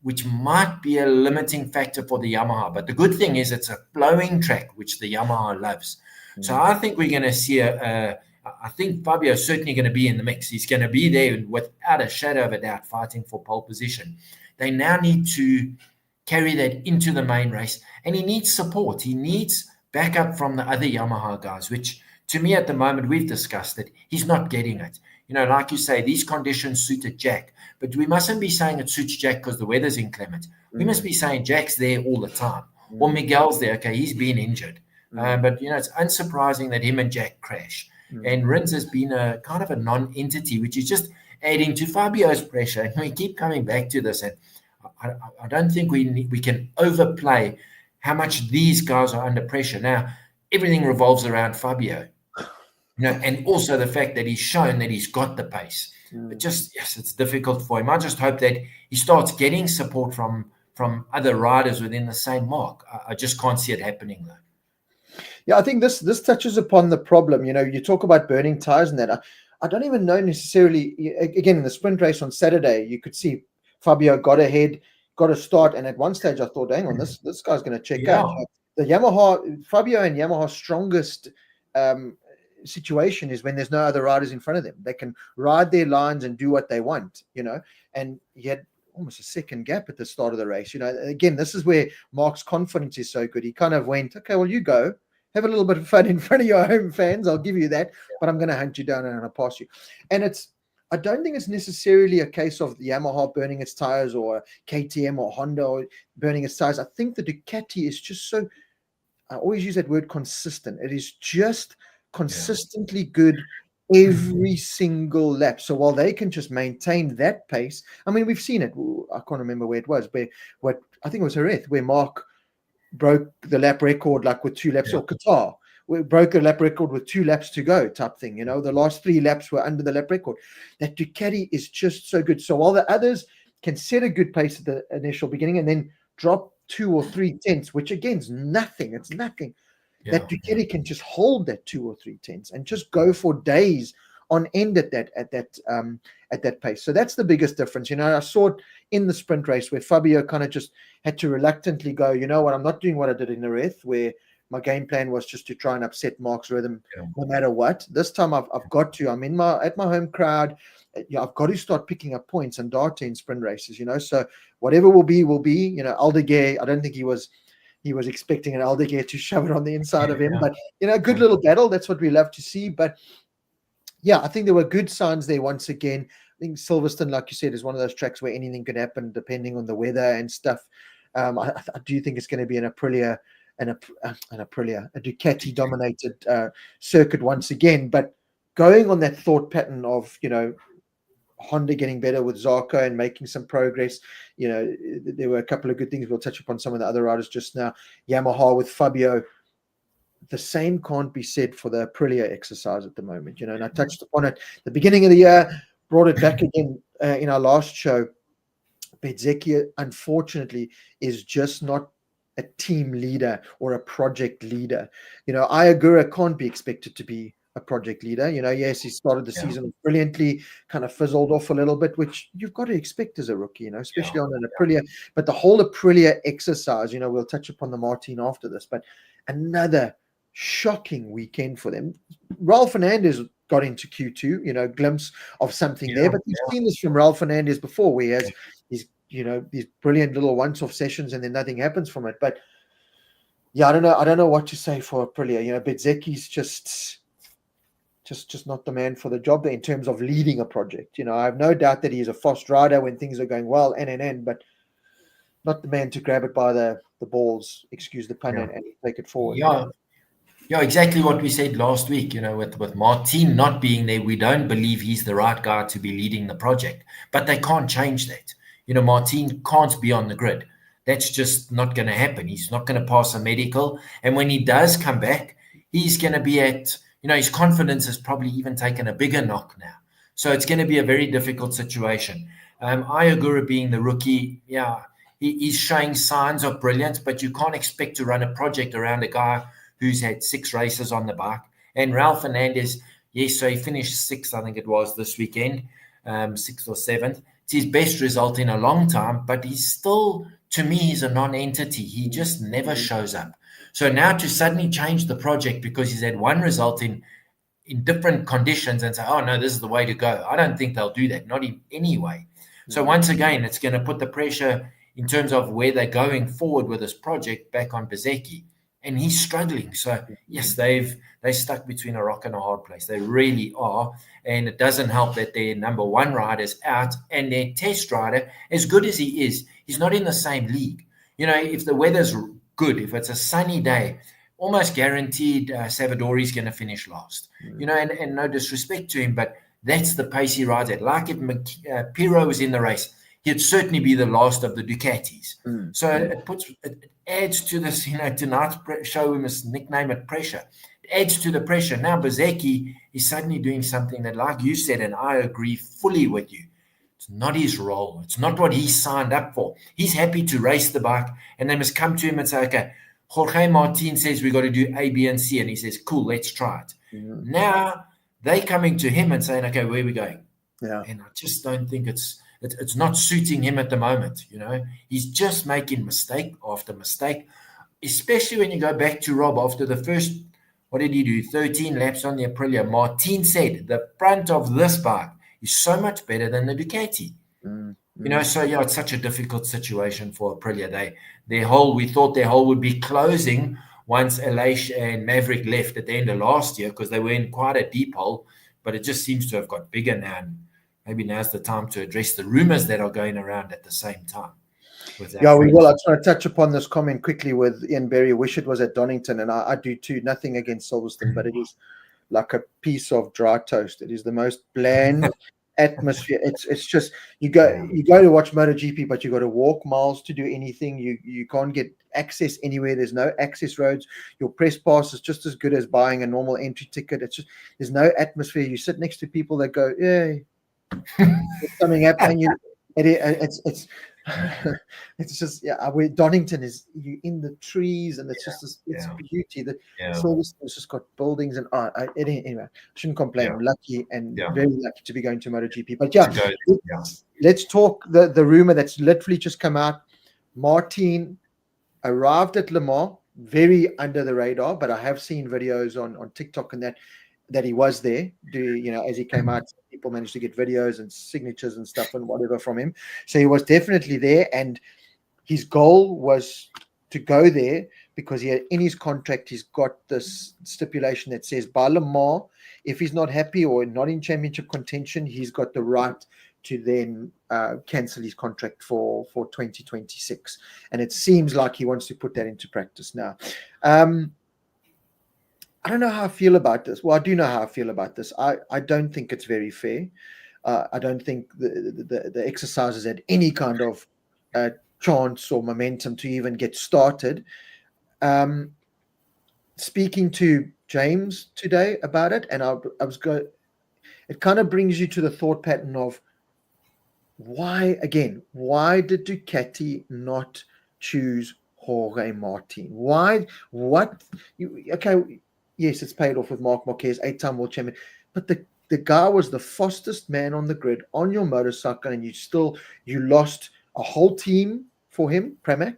which might be a limiting factor for the Yamaha. But the good thing is it's a flowing track, which the Yamaha loves. So I think we're going to see I think Fabio's certainly going to be in the mix. He's going to be there without a shadow of a doubt, fighting for pole position. They now need to carry that into the main race, and he needs support. He needs backup from the other Yamaha guys, which to me at the moment, we've discussed that he's not getting it. Like you say, these conditions suited Jack, but we mustn't be saying it suits Jack because the weather's inclement. We must be saying Jack's there all the time, or Miguel's there. Okay, he's been injured. But, it's unsurprising that him and Jack crash. And Rins has been a kind of a non-entity, which is just adding to Fabio's pressure. And we keep coming back to this. And I don't think we can overplay how much these guys are under pressure. Now, everything revolves around Fabio. And also the fact that he's shown that he's got the pace. But just, yes, it's difficult for him. I just hope that he starts getting support from other riders within the same mark. I just can't see it happening, though. Yeah, I think this touches upon the problem. You talk about burning tires and that. I don't even know necessarily. Again, in the sprint race on Saturday, you could see Fabio got ahead, got a start, and at one stage I thought, hang on, this guy's going to check out. The Fabio and Yamaha's strongest situation is when there's no other riders in front of them. They can ride their lines and do what they want, and he had almost a second gap at the start of the race. Again, this is where Mark's confidence is so good. He kind of went, okay, well, you go. Have a little bit of fun in front of your home fans. I'll give you that, but I'm going to hunt you down and I'm going to pass you. And I don't think it's necessarily a case of the Yamaha burning its tires or KTM or Honda burning its tires. I think the Ducati is just so, I always use that word consistent. It is just consistently good every single lap. So while they can just maintain that pace, I mean, we've seen it. I can't remember where it was, but I think it was Jerez, where Mark broke the lap record like with 2 laps, or Qatar, we broke the lap record with 2 laps to go type thing. The last 3 laps were under the lap record. That Ducati is just so good. So while the others can set a good pace at the initial beginning and then drop 2 or 3 tenths, which again is nothing. It's nothing. That Ducati can just hold that 2 or 3 tenths and just go for days on end at that pace. So that's the biggest difference. I saw it in the sprint race where Fabio kind of just had to reluctantly go, you know what, I'm not doing what I did in Jerez, where my game plan was just to try and upset Mark's rhythm no matter what. This time I've got to. I'm at my home crowd. I've got to start picking up points and data in sprint races. So whatever will be. Aldeguer, I don't think he was expecting an Aldeguer to shove it on the inside of him, but a good little battle. That's what we love to see. But yeah, I think there were good signs there once again. I think Silverstone, like you said, is one of those tracks where anything could happen depending on the weather and stuff. I do think it's going to be an Aprilia, a Ducati-dominated circuit once again. But going on that thought pattern of, Honda getting better with Zarco and making some progress. There were a couple of good things. We'll touch upon some of the other riders just now. Yamaha with Fabio. The same can't be said for the Aprilia exercise at the moment, and I touched upon it at the beginning of the year, brought it back again in our last show. Bezzecchi, unfortunately, is just not a team leader or a project leader. Ayagura can't be expected to be a project leader. Yes, he started the season brilliantly, kind of fizzled off a little bit, which you've got to expect as a rookie, especially on an Aprilia. But the whole Aprilia exercise, we'll touch upon the Martin after this, but another shocking weekend for them. Raul Fernandez got into Q2, glimpse of something there, but we've seen this from Raul Fernandez before, where he has these brilliant little once-off sessions and then nothing happens from it. But I don't know what to say for Aprilia. Bezzecchi's just not the man for the job there in terms of leading a project. I have no doubt that he's a fast rider when things are going well, but not the man to grab it by the balls, excuse the pun, and take it forward. Yeah, exactly what we said last week, with Martin not being there, we don't believe he's the right guy to be leading the project. But they can't change that. Martin can't be on the grid. That's just not going to happen. He's not going to pass a medical. And when he does come back, he's going to be at, his confidence has probably even taken a bigger knock now. So it's going to be a very difficult situation. Ayagura being the rookie, he's showing signs of brilliance, but you can't expect to run a project around a guy who's had 6 races on the bike. And Raul Fernandez, yes, so he finished 6th, I think it was this weekend, 6th or 7th. It's his best result in a long time, but he's still, to me, he's a non-entity. He just never shows up. So now to suddenly change the project because he's had one result in different conditions and say, oh, no, this is the way to go. I don't think they'll do that, not in any way. So once again, it's going to put the pressure in terms of where they're going forward with this project back on Bezzecchi. And he's struggling. So, yes, they're stuck between a rock and a hard place. They really are. And it doesn't help that their number 1 rider's out and their test rider, as good as he is, he's not in the same league. If the weather's good, if it's a sunny day, almost guaranteed Savadori's going to finish last. You know, and no disrespect to him, but that's the pace he rides at. Like if Pirro was in the race, he'd certainly be the last of the Ducatis. So it adds to this, you know, tonight's show, we must nickname it pressure. It adds to the pressure. Now Bezzecchi is suddenly doing something that, like you said, and I agree fully with you, it's not his role. It's not what he signed up for. He's happy to race the bike, and they must come to him and say, okay, Jorge Martin says we got to do A, B, and C, and he says, cool, let's try it. Now they coming to him and saying, okay, where are we going? And I just don't think it's not suiting him at the moment. You know, he's just making mistake after mistake, especially when you go back to Rob after the first, what did he do? 13 laps on the Aprilia. Martin said the front of this bike is so much better than the Ducati. You know, so yeah, it's such a difficult situation for Aprilia. We thought their hole would be closing once Aleix and Maverick left at the end of last year, because they were in quite a deep hole, but it just seems to have got bigger now. And maybe now's the time to address the rumors that are going around at the same time. Yeah, we will. I just want to touch upon this comment quickly with Ian Berry. Wish it was at Donington, and I do too. Nothing against Silverstone, but it is like a piece of dry toast. It is the most bland atmosphere. It's just you go to watch MotoGP, but you got to walk miles to do anything. You can't get access anywhere. There's no access roads. Your press pass is just as good as buying a normal entry ticket. It's just there's no atmosphere. You sit next to people that go, yeah, something happening. It's just where Donington is, you in the trees, and it's just this beauty that Silverstone's just got buildings and anyway, shouldn't complain. I'm lucky and very lucky to be going to MotoGP. But let's talk the rumor that's literally just come out. Martin arrived at Le Mans very under the radar, but I have seen videos on TikTok and that he was there. As he came out, people managed to get videos and signatures and stuff and whatever from him. So he was definitely there, and his goal was to go there because he had in his contract, he's got this stipulation that says by Le Mans, if he's not happy or not in championship contention, he's got the right to then cancel his contract for 2026. And it seems like he wants to put that into practice now. I don't know how I feel about this. Well, I do know how I feel about this. I don't think it's very fair. I don't think the exercises had any kind of chance or momentum to even get started. Speaking to James today about it, and I was going. It kind of brings you to the thought pattern of why did Ducati not choose Jorge Martin? Why? Yes, it's paid off with Marc Marquez, 8-time world champion. But the guy was the fastest man on the grid on your motorcycle, and you lost a whole team for him, Pramac.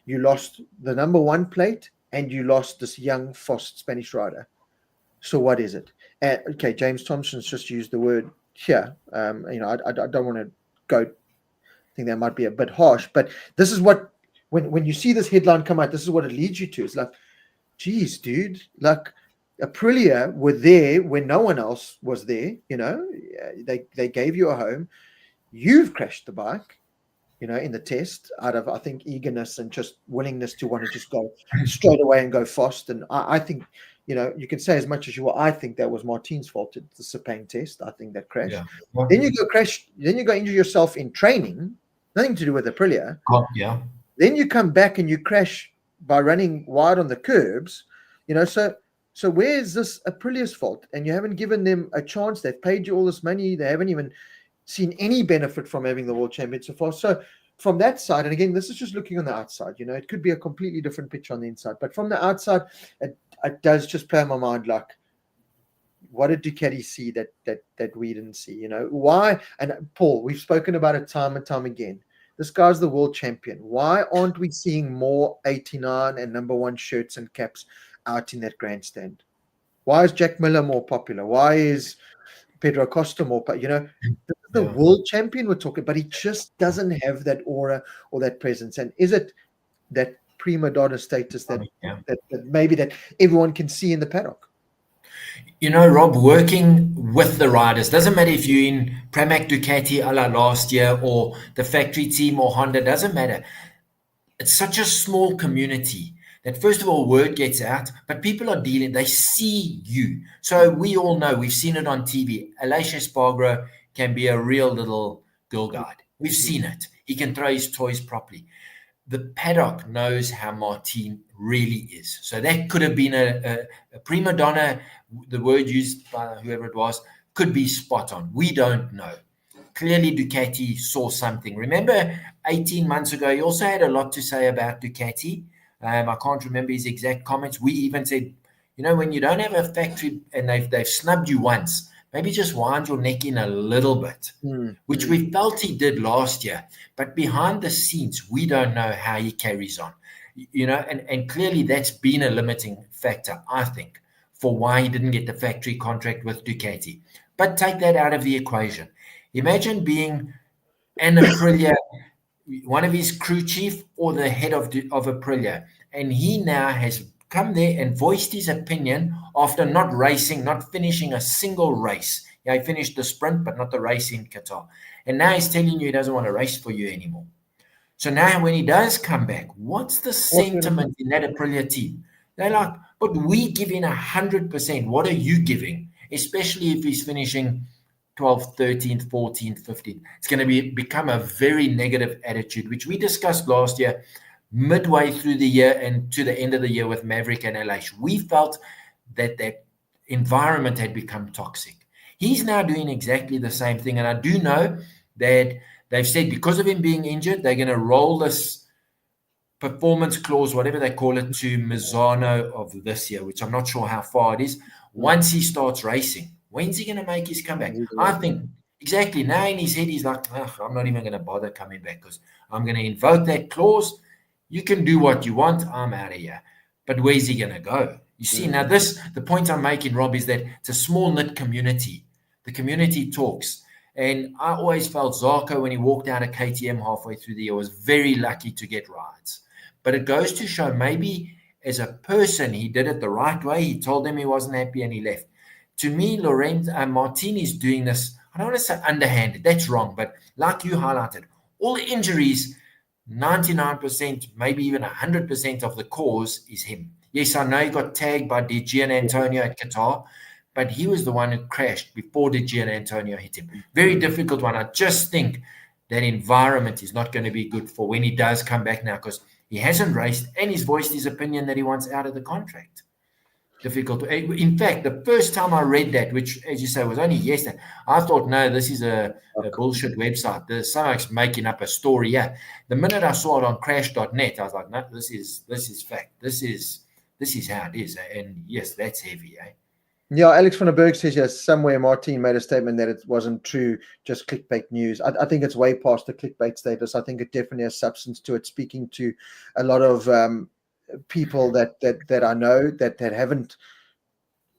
You lost the number one plate, and you lost this young, fast Spanish rider. So what is it? James Thompson's just used the word here. I don't want to go. I think that might be a bit harsh, but this is what when you see this headline come out, this is what it leads you to. It's like, geez, dude, like Aprilia were there when no one else was there. They gave you a home. You've crashed the bike, in the test out of, I think, eagerness and just willingness to want to just go straight away and go fast. And I think, you can say as much as you want. I think that was Martin's fault at the Sepang test. I think that crash. Yeah. Then you go injure yourself in training, nothing to do with Aprilia. Then you come back and you crash by running wide on the curbs, so where's this Aprilia's fault? And you haven't given them a chance. They've paid you all this money. They haven't even seen any benefit from having the world champion so far. So from that side, and again, this is just looking on the outside, it could be a completely different picture on the inside. But from the outside, it does just play on my mind like, what did Ducati see that we didn't see? Why? And Paul, we've spoken about it time and time again. This guy's the world champion. Why aren't we seeing more 89 and number one shirts and caps out in that grandstand? Why is Jack Miller more popular? Why is Pedro Costa more popular? The world champion we're talking, but he just doesn't have that aura or that presence. And is it that prima donna status that maybe that everyone can see in the paddock? Rob, working with the riders, doesn't matter if you're in Pramac Ducati a la last year or the factory team or Honda, doesn't matter. It's such a small community that first of all, word gets out, but people are dealing, they see you. So we all know, we've seen it on TV. Alicia Spargo can be a real little girl guide. We've seen it. He can throw his toys properly. The paddock knows how Martin really is. So that could have been a prima donna. The word used by whoever it was could be spot on. We don't know. Clearly, Ducati saw something. Remember, 18 months ago, he also had a lot to say about Ducati. I can't remember his exact comments. We even said, when you don't have a factory and they've snubbed you once, maybe just wind your neck in a little bit, which we felt he did last year. But behind the scenes, we don't know how he carries on. And clearly that's been a limiting factor, I think, for why he didn't get the factory contract with Ducati. But take that out of the equation. Imagine being an Aprilia, one of his crew chief or the head of Aprilia, and he now has come there and voiced his opinion after not racing, not finishing a single race. Yeah, he finished the sprint, but not the race in Qatar. And now he's telling you he doesn't want to race for you anymore. So now when he does come back, what's the sentiment in that Aprilia team? They're like, but we give in 100%. What are you giving? Especially if he's finishing 12th, 13th, 14th, 15th. It's going to become a very negative attitude, which we discussed last year, midway through the year and to the end of the year with Maverick and LH. We felt that environment had become toxic. He's now doing exactly the same thing. And I do know that they've said because of him being injured, they're going to roll this performance clause, whatever they call it, to Misano of this year, which I'm not sure how far it is, once he starts racing. When's he going to make his comeback? I think exactly now in his head, he's like, I'm not even going to bother coming back because I'm going to invoke that clause. You can do what you want. I'm out of here. But where's he going to go? You see, now the point I'm making, Rob, is that it's a small-knit community. The community talks. And I always felt Zarco, when he walked out of KTM halfway through the year, was very lucky to get rides. But it goes to show maybe as a person, he did it the right way. He told them he wasn't happy and he left. To me, Martin is doing this, I don't want to say underhanded, that's wrong, but like you highlighted, all the injuries, 99%, maybe even 100% of the cause is him. Yes, I know he got tagged by De Gianantonio at Qatar, but he was the one who crashed before De Gianantonio hit him. Very difficult one. I just think that environment is not going to be good for when he does come back now because he hasn't raced and he's voiced his opinion that he wants out of the contract. Difficult. In fact, the first time I read that, which, as you say, was only yesterday, I thought, no, this is a bullshit website. There's someone's making up a story. Yeah. The minute I saw it on crash.net, I was like, no, this is fact. This is how it is. And yes, that's heavy. Yeah, Alex van der Berg says yes, somewhere Martin made a statement that it wasn't true, just clickbait news. I think it's way past the clickbait status. I think it definitely has substance to it, speaking to a lot of people that I know that haven't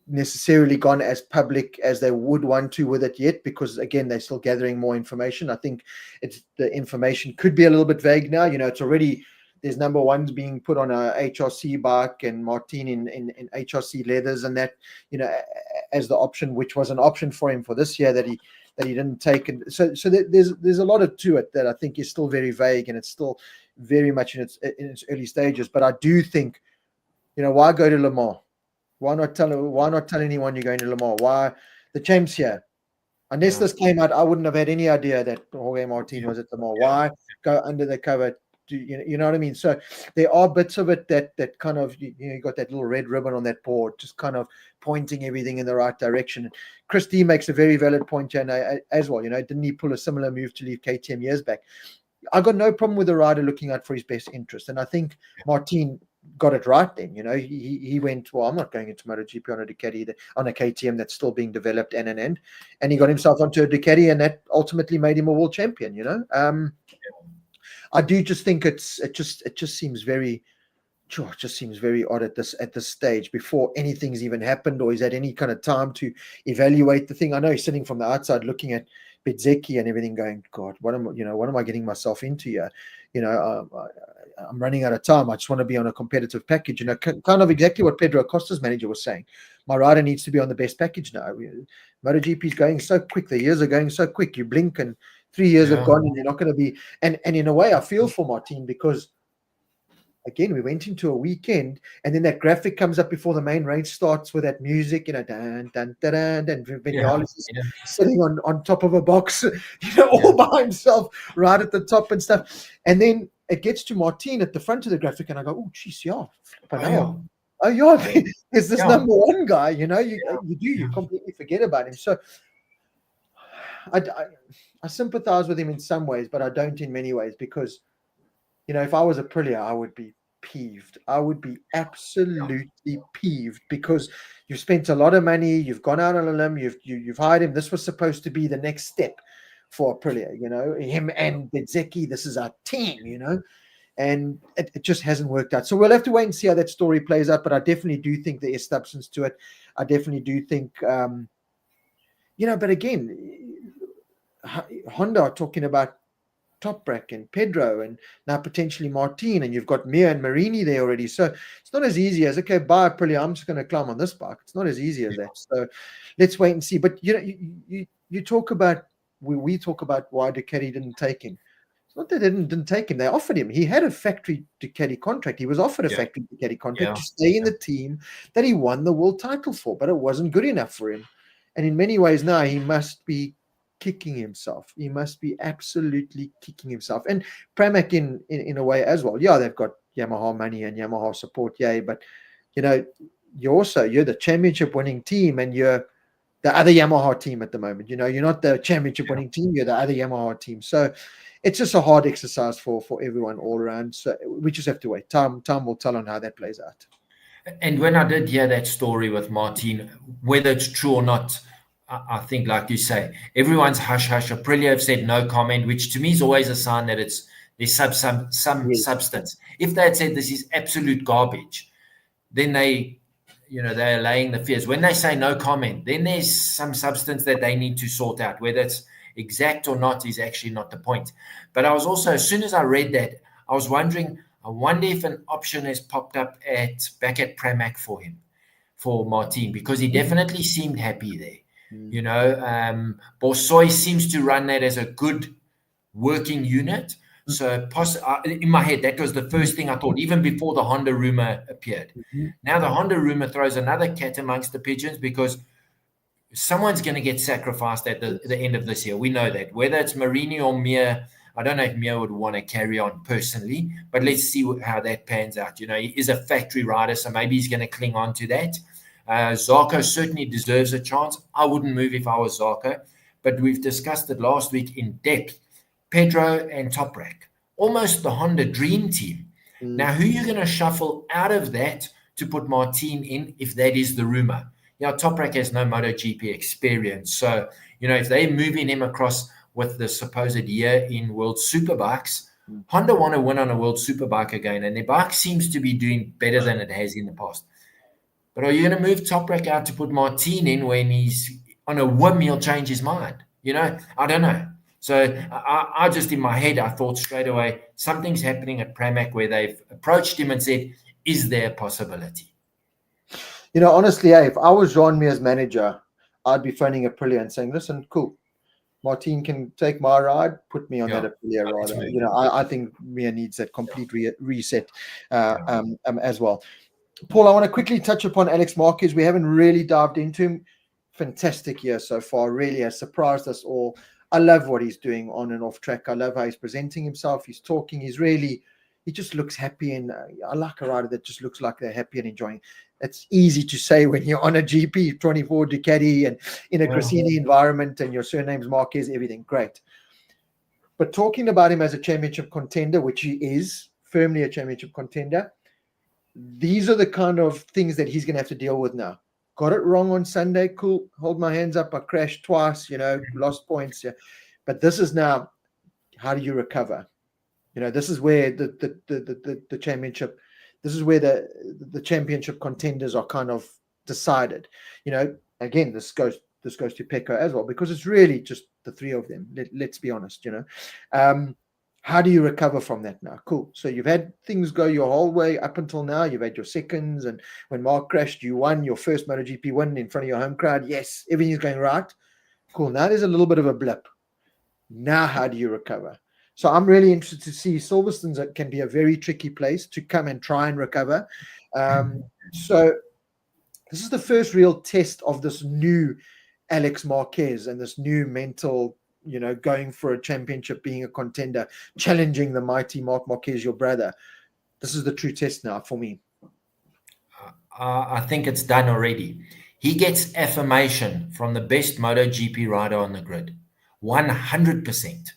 necessarily gone as public as they would want to with it yet, because again, they're still gathering more information. I think the information could be a little bit vague now. It's already, there's number ones being put on a HRC bike and Martin in HRC leathers and that, as the option, which was an option for him for this year that he didn't take. And so there's a lot to it that I think is still very vague and it's still very much in its early stages. But I do think, why go to Le Mans? Why not tell anyone you're going to Le Mans? Why the champs here? Unless this came out, I wouldn't have had any idea that Jorge Martin was at Le Mans. Why go under the cover? You know what I mean? So there are bits of it that kind of, you got that little red ribbon on that board, just kind of pointing everything in the right direction. Chris D makes a very valid point here as well. Didn't he pull a similar move to leave KTM years back? I got no problem with the rider looking out for his best interest. And I think Martin got it right then. He went, well, I'm not going into MotoGP on a Ducati, on a KTM that's still being developed and he got himself onto a Ducati, and that ultimately made him a world champion. I do just think it just seems very odd at this stage before anything's even happened or he's had any kind of time to evaluate the thing. I know he's sitting from the outside looking at Bezzecchi and everything, going, God, what am I getting myself into here? I'm running out of time. I just want to be on a competitive package. Kind of exactly what Pedro Acosta's manager was saying. My rider needs to be on the best package now. MotoGP is going so quick. The years are going so quick. You blink and 3 years have gone and you're not going to be. And in a way, I feel for Martin because again, we went into a weekend, and then that graphic comes up before the main race starts with that music, dun, dun, dun, dun, and Vinales is sitting on top of a box, all by himself, right at the top and stuff. And then it gets to Martin at the front of the graphic, and I go, oh, geez, yeah. Oh, yeah, there's this number one guy, you completely forget about him. So I sympathize with him in some ways, but I don't in many ways, because, if I was a Aprilia, I would be peeved. I would be absolutely peeved, because you've spent a lot of money, you've gone out on a limb, you've hired him. This was supposed to be the next step for Aprilia, him and Bezzecchi. This is our team, and it just hasn't worked out. So we'll have to wait and see how that story plays out. But I definitely do think there is substance to it. I definitely do think, but again, Honda are talking about Toprak and Pedro and now potentially Martin, and you've got Mir and Marini there already. So it's not as easy as, okay, bye Aprilia, I'm just going to climb on this bike. It's not as easy as that. So let's wait and see. But you talk about, we talk about why Ducati didn't take him. It's not that they didn't take him. They offered him. He had a factory Ducati contract. He was offered a factory Ducati contract to stay in the team that he won the world title for, but it wasn't good enough for him. And in many ways now he must be kicking himself. He must be absolutely kicking himself. And Pramac in a way as well. Yeah, they've got Yamaha money and Yamaha support, yay. But you're the championship winning team, and you're the other Yamaha team at the moment. You're not the championship winning team, you're the other Yamaha team. So it's just a hard exercise for everyone all around. So we just have to wait. Time will tell on how that plays out. And when I did hear that story with Martin, whether it's true or not, I think, like you say, everyone's hush-hush. Aprilia have said no comment, which to me is always a sign that there's some substance. If they had said this is absolute garbage, then they're allaying the fears. When they say no comment, then there's some substance that they need to sort out. Whether it's exact or not is actually not the point. But I was also, as soon as I read that, I was wondering, I wonder if an option has popped up back at Pramac for him, for Martin, because he definitely seemed happy there. Borsoi seems to run that as a good working unit. So in my head, that was the first thing I thought, even before the Honda rumor appeared. Now the Honda rumor throws another cat amongst the pigeons, because someone's going to get sacrificed at the end of this year. We know that. Whether it's Marini or Mir, I don't know if Mir would want to carry on personally, but let's see how that pans out. He is a factory rider, so maybe he's going to cling on to that. Zarco certainly deserves a chance. I wouldn't move if I was Zarco, but we've discussed it last week in depth. Pedro and Toprak, almost the Honda dream team. Now, who are you going to shuffle out of that to put Martin in, if that is the rumor? Toprak has no MotoGP experience. So, if they're moving him across with the supposed year in World Superbikes, Honda want to win on a World Superbike again, and their bike seems to be doing better than it has in the past. But are you going to move Toprak out to put Martin in when he's on a whim, he'll change his mind? I don't know. So I just, in my head, I thought straight away, something's happening at Pramac where they've approached him and said, is there a possibility? Honestly, if I was Jean Mir's manager, I'd be phoning Aprilia and saying, listen, cool, Martin can take my ride, put me on that Aprilia ride. I think Mir needs that complete reset as well. Paul, I want to quickly touch upon Alex Marquez. We haven't really dived into him. Fantastic year so far. Really has surprised us all. I love what he's doing on and off track. I love how he's presenting himself. He's talking. He just looks happy. And I like a rider that just looks like they're happy and enjoying. It's easy to say when you're on a GP24 Ducati and in a Gresini environment and your surname's Marquez, everything great. But talking about him as a championship contender, which he is, firmly a championship contender, these are the kind of things that he's going to have to deal with now. Got it wrong on Sunday, cool. Hold my hands up. I crashed twice, lost points. Yeah. But this is now, how do you recover? This is where the championship, this is where the championship contenders are kind of decided. Again, this goes to Pecco as well, because it's really just the three of them. Let's be honest, How do you recover from that now? Cool. So you've had things go your whole way up until now. You've had your seconds, and when Mark crashed, you won your first MotoGP win in front of your home crowd. Yes, everything's going right. Cool. Now there's a little bit of a blip. Now how do you recover? So I'm really interested to see. Silverstone's can be a very tricky place to come and try and recover. So this is the first real test of this new Alex Marquez and this new mental, going for a championship, being a contender, challenging the mighty Marc Marquez, your brother. This is the true test now for me. I think it's done already. He gets affirmation from the best MotoGP rider on the grid, 100%.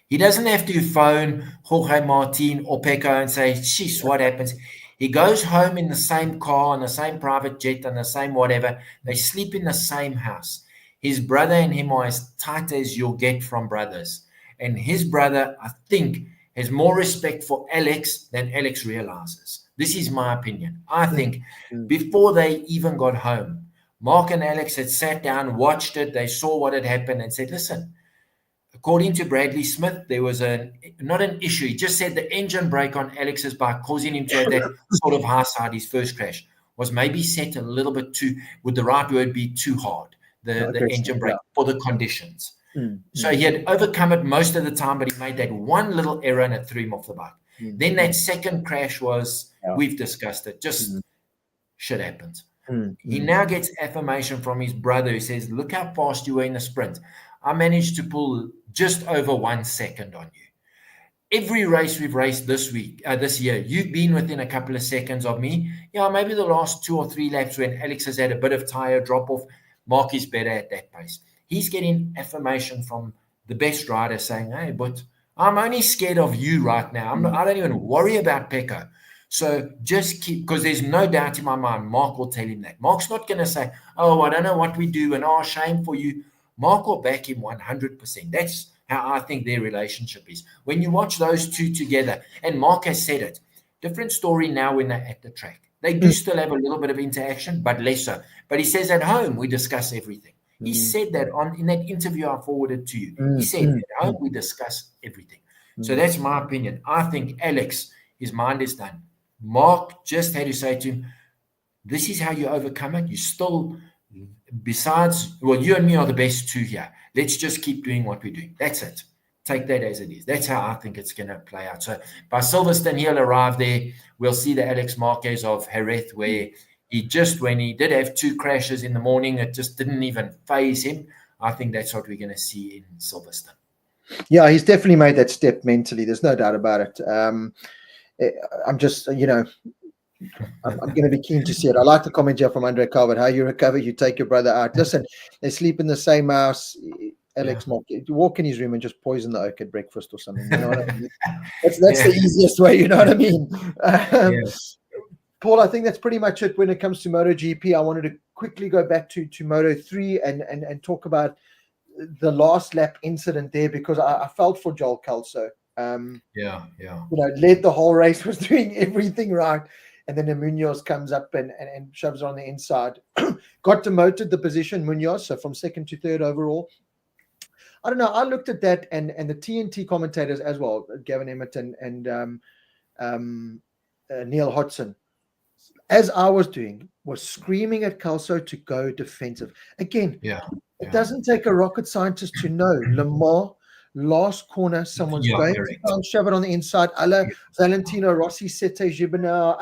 He doesn't have to phone Jorge Martin or Pecco and say, "Sheesh, what happens?" He goes home in the same car, on the same private jet, on the same whatever. They sleep in the same house. His brother and him are as tight as you'll get from brothers. And his brother, I think, has more respect for Alex than Alex realizes. This is my opinion. I think before they even got home, Mark and Alex had sat down, watched it, they saw what had happened and said, "Listen, according to Bradley Smith, there was not an issue. He just said the engine brake on Alex's bike, causing him to have that sort of high side. His first crash was maybe set a little bit too, would the right word be too hard, the engine brake for the conditions." So he had overcome it most of the time, but he made that one little error and it threw him off the bike. Then that second crash was, we've discussed it, just shit happens. He now gets affirmation from his brother who says, "Look how fast you were in the sprint. I managed to pull just over 1 second on you. Every race we've raced this year, you've been within a couple of seconds of me. Yeah, maybe the last 2 or 3 laps when Alex has had a bit of tire drop off, Mark is better at that pace." He's getting affirmation from the best rider saying, "Hey, but I'm only scared of you right now. I don't even worry about Pecco. So just keep," because there's no doubt in my mind, Mark will tell him that. Mark's not going to say, "Oh, I don't know what we do and shame for you." Mark will back him 100%. That's how I think their relationship is. When you watch those two together, and Mark has said it, different story now when they're at the track. They do still have a little bit of interaction, but less so. But he says at home, we discuss everything. He said that in that interview I forwarded to you. He said, at home, we discuss everything. So that's my opinion. I think Alex, his mind is done. Mark just had to say to him, "This is how you overcome it. You still, besides, well, you and me are the best two here. Let's just keep doing what we're doing. That's it. Take that as it is." That's how I think it's going to play out. So by Silverstone, he'll arrive there. We'll see the Alex Marquez of Jerez, where when he did have 2 crashes in the morning, it just didn't even faze him. I think that's what we're going to see in Silverstone. Yeah, he's definitely made that step mentally. There's no doubt about it. I'm just, I'm going to be keen to see it. I like the comment here from Andre Calvert. How you recover, you take your brother out. Listen, they sleep in the same house. Alex Marquez, walk in his room and just poison the oak at breakfast or something. You know what I mean? That's the easiest way. You know what I mean? Paul, I think that's pretty much it when it comes to MotoGP. I wanted to quickly go back to Moto3 and talk about the last lap incident there, because I felt for Joel Kelso. Led the whole race, was doing everything right, and then Munoz comes up and shoves it on the inside. Got demoted the position, Munoz, so from 2nd to 3rd overall. I don't know. I looked at that and the TNT commentators as well, Gavin Emmett and Neil Hodgson, as I was doing, was screaming at Kelso to go defensive. Again, it doesn't take a rocket scientist to know. Le Mans, last corner, someone's going to try and shove it on the inside. Valentino Rossi, Sete Gibernau,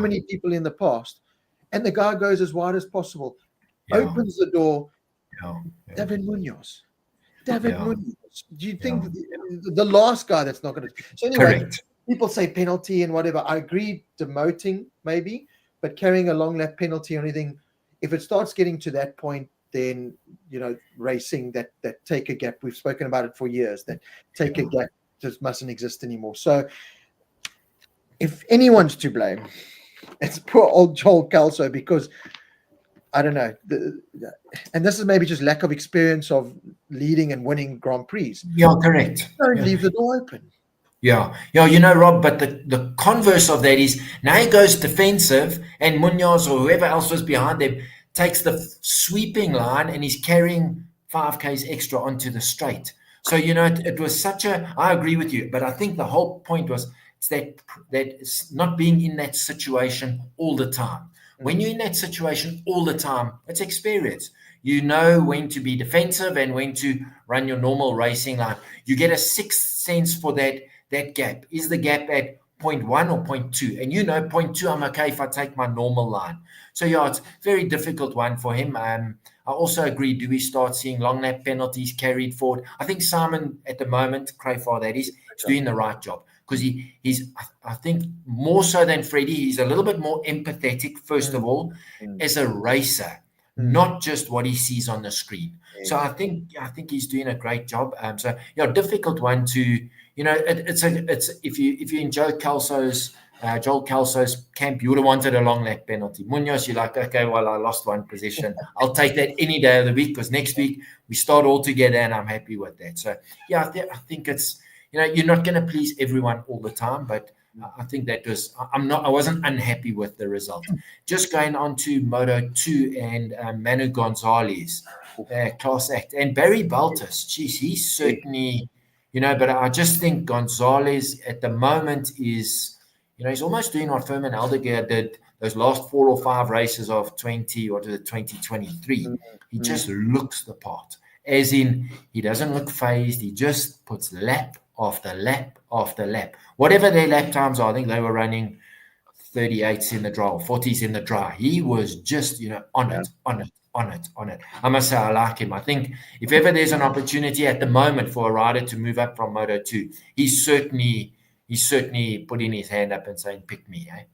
many people in the past. And the guy goes as wide as possible, opens the door. David Munoz. Munoz. Do you think the last guy that's not going to? So anyway, people say penalty and whatever. I agree, demoting maybe, but carrying a long lap penalty or anything, if it starts getting to that point, then racing that take a gap. We've spoken about it for years. That take a gap just mustn't exist anymore. So if anyone's to blame, it's poor old Joel Kelso, because I don't know, and this is maybe just lack of experience of leading and winning Grand Prix. Yeah, correct. Don't leave the door open. Yeah, Rob, but the converse of that is now he goes defensive, and Munoz or whoever else was behind them takes the sweeping line and he's carrying 5Ks extra onto the straight. So, it was I agree with you, but I think the whole point was that it's not being in that situation all the time. When you're in that situation all the time, it's experience. You know when to be defensive and when to run your normal racing line. You get a sixth sense for that gap. Is the gap at 0.1 or 0.2? And you know 0.2, I'm okay if I take my normal line. So yeah, it's a very difficult one for him. I also agree. Do we start seeing long lap penalties carried forward? I think Simon at the moment, Crayfar that is doing the right job, because he's I think more so than Freddie, he's a little bit more empathetic, first of all, as a racer, not just what he sees on the screen. So I think he's doing a great job. So yeah, difficult one to, you know, it's if you enjoy Joel Kelso's camp, you would have wanted a long lap penalty. Munoz, you're like, okay, well, I lost one position. I'll take that any day of the week, because next week we start all together and I'm happy with that. So yeah, I think it's, you know, you're not going to please everyone all the time, but I think that was, I wasn't unhappy with the result. Just going on to Moto2 and Manu Gonzalez, class act, and Barry Baltus. Geez, he's certainly, you know, but I just think Gonzalez at the moment is, you know, he's almost doing what Furman Aldeguer did those last 4 or 5 races of 2023. He just looks the part. As in, he doesn't look phased. He just puts lap after lap after lap. Whatever their lap times are, I think they were running 38s in the dry, 40s in the dry. He was just, you know, on it. I must say I like him. I think if ever there's an opportunity at the moment for a rider to move up from Moto2, he's certainly putting his hand up and saying, pick me, eh?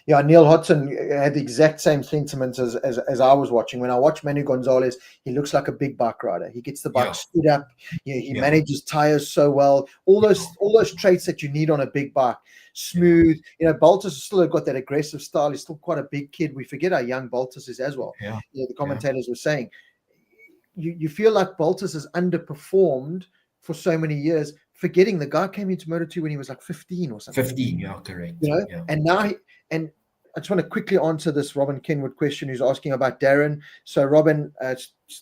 Yeah, Neil Hodson had the exact same sentiments as I was watching. When I watch Manu Gonzalez, he looks like a big bike rider. He gets the bike stood up. He manages tires so well. All those traits that you need on a big bike. Smooth. You know, Baltus has still got that aggressive style. He's still quite a big kid. We forget how young Baltus is as well. You know, the commentators were saying, you feel like Baltus has underperformed for so many years, forgetting the guy came into Moto2 when he was like 15 or something. 15, yeah, correct. You know, and now and I just want to quickly answer this Robin Kenwood question who's asking about Darren. So Robin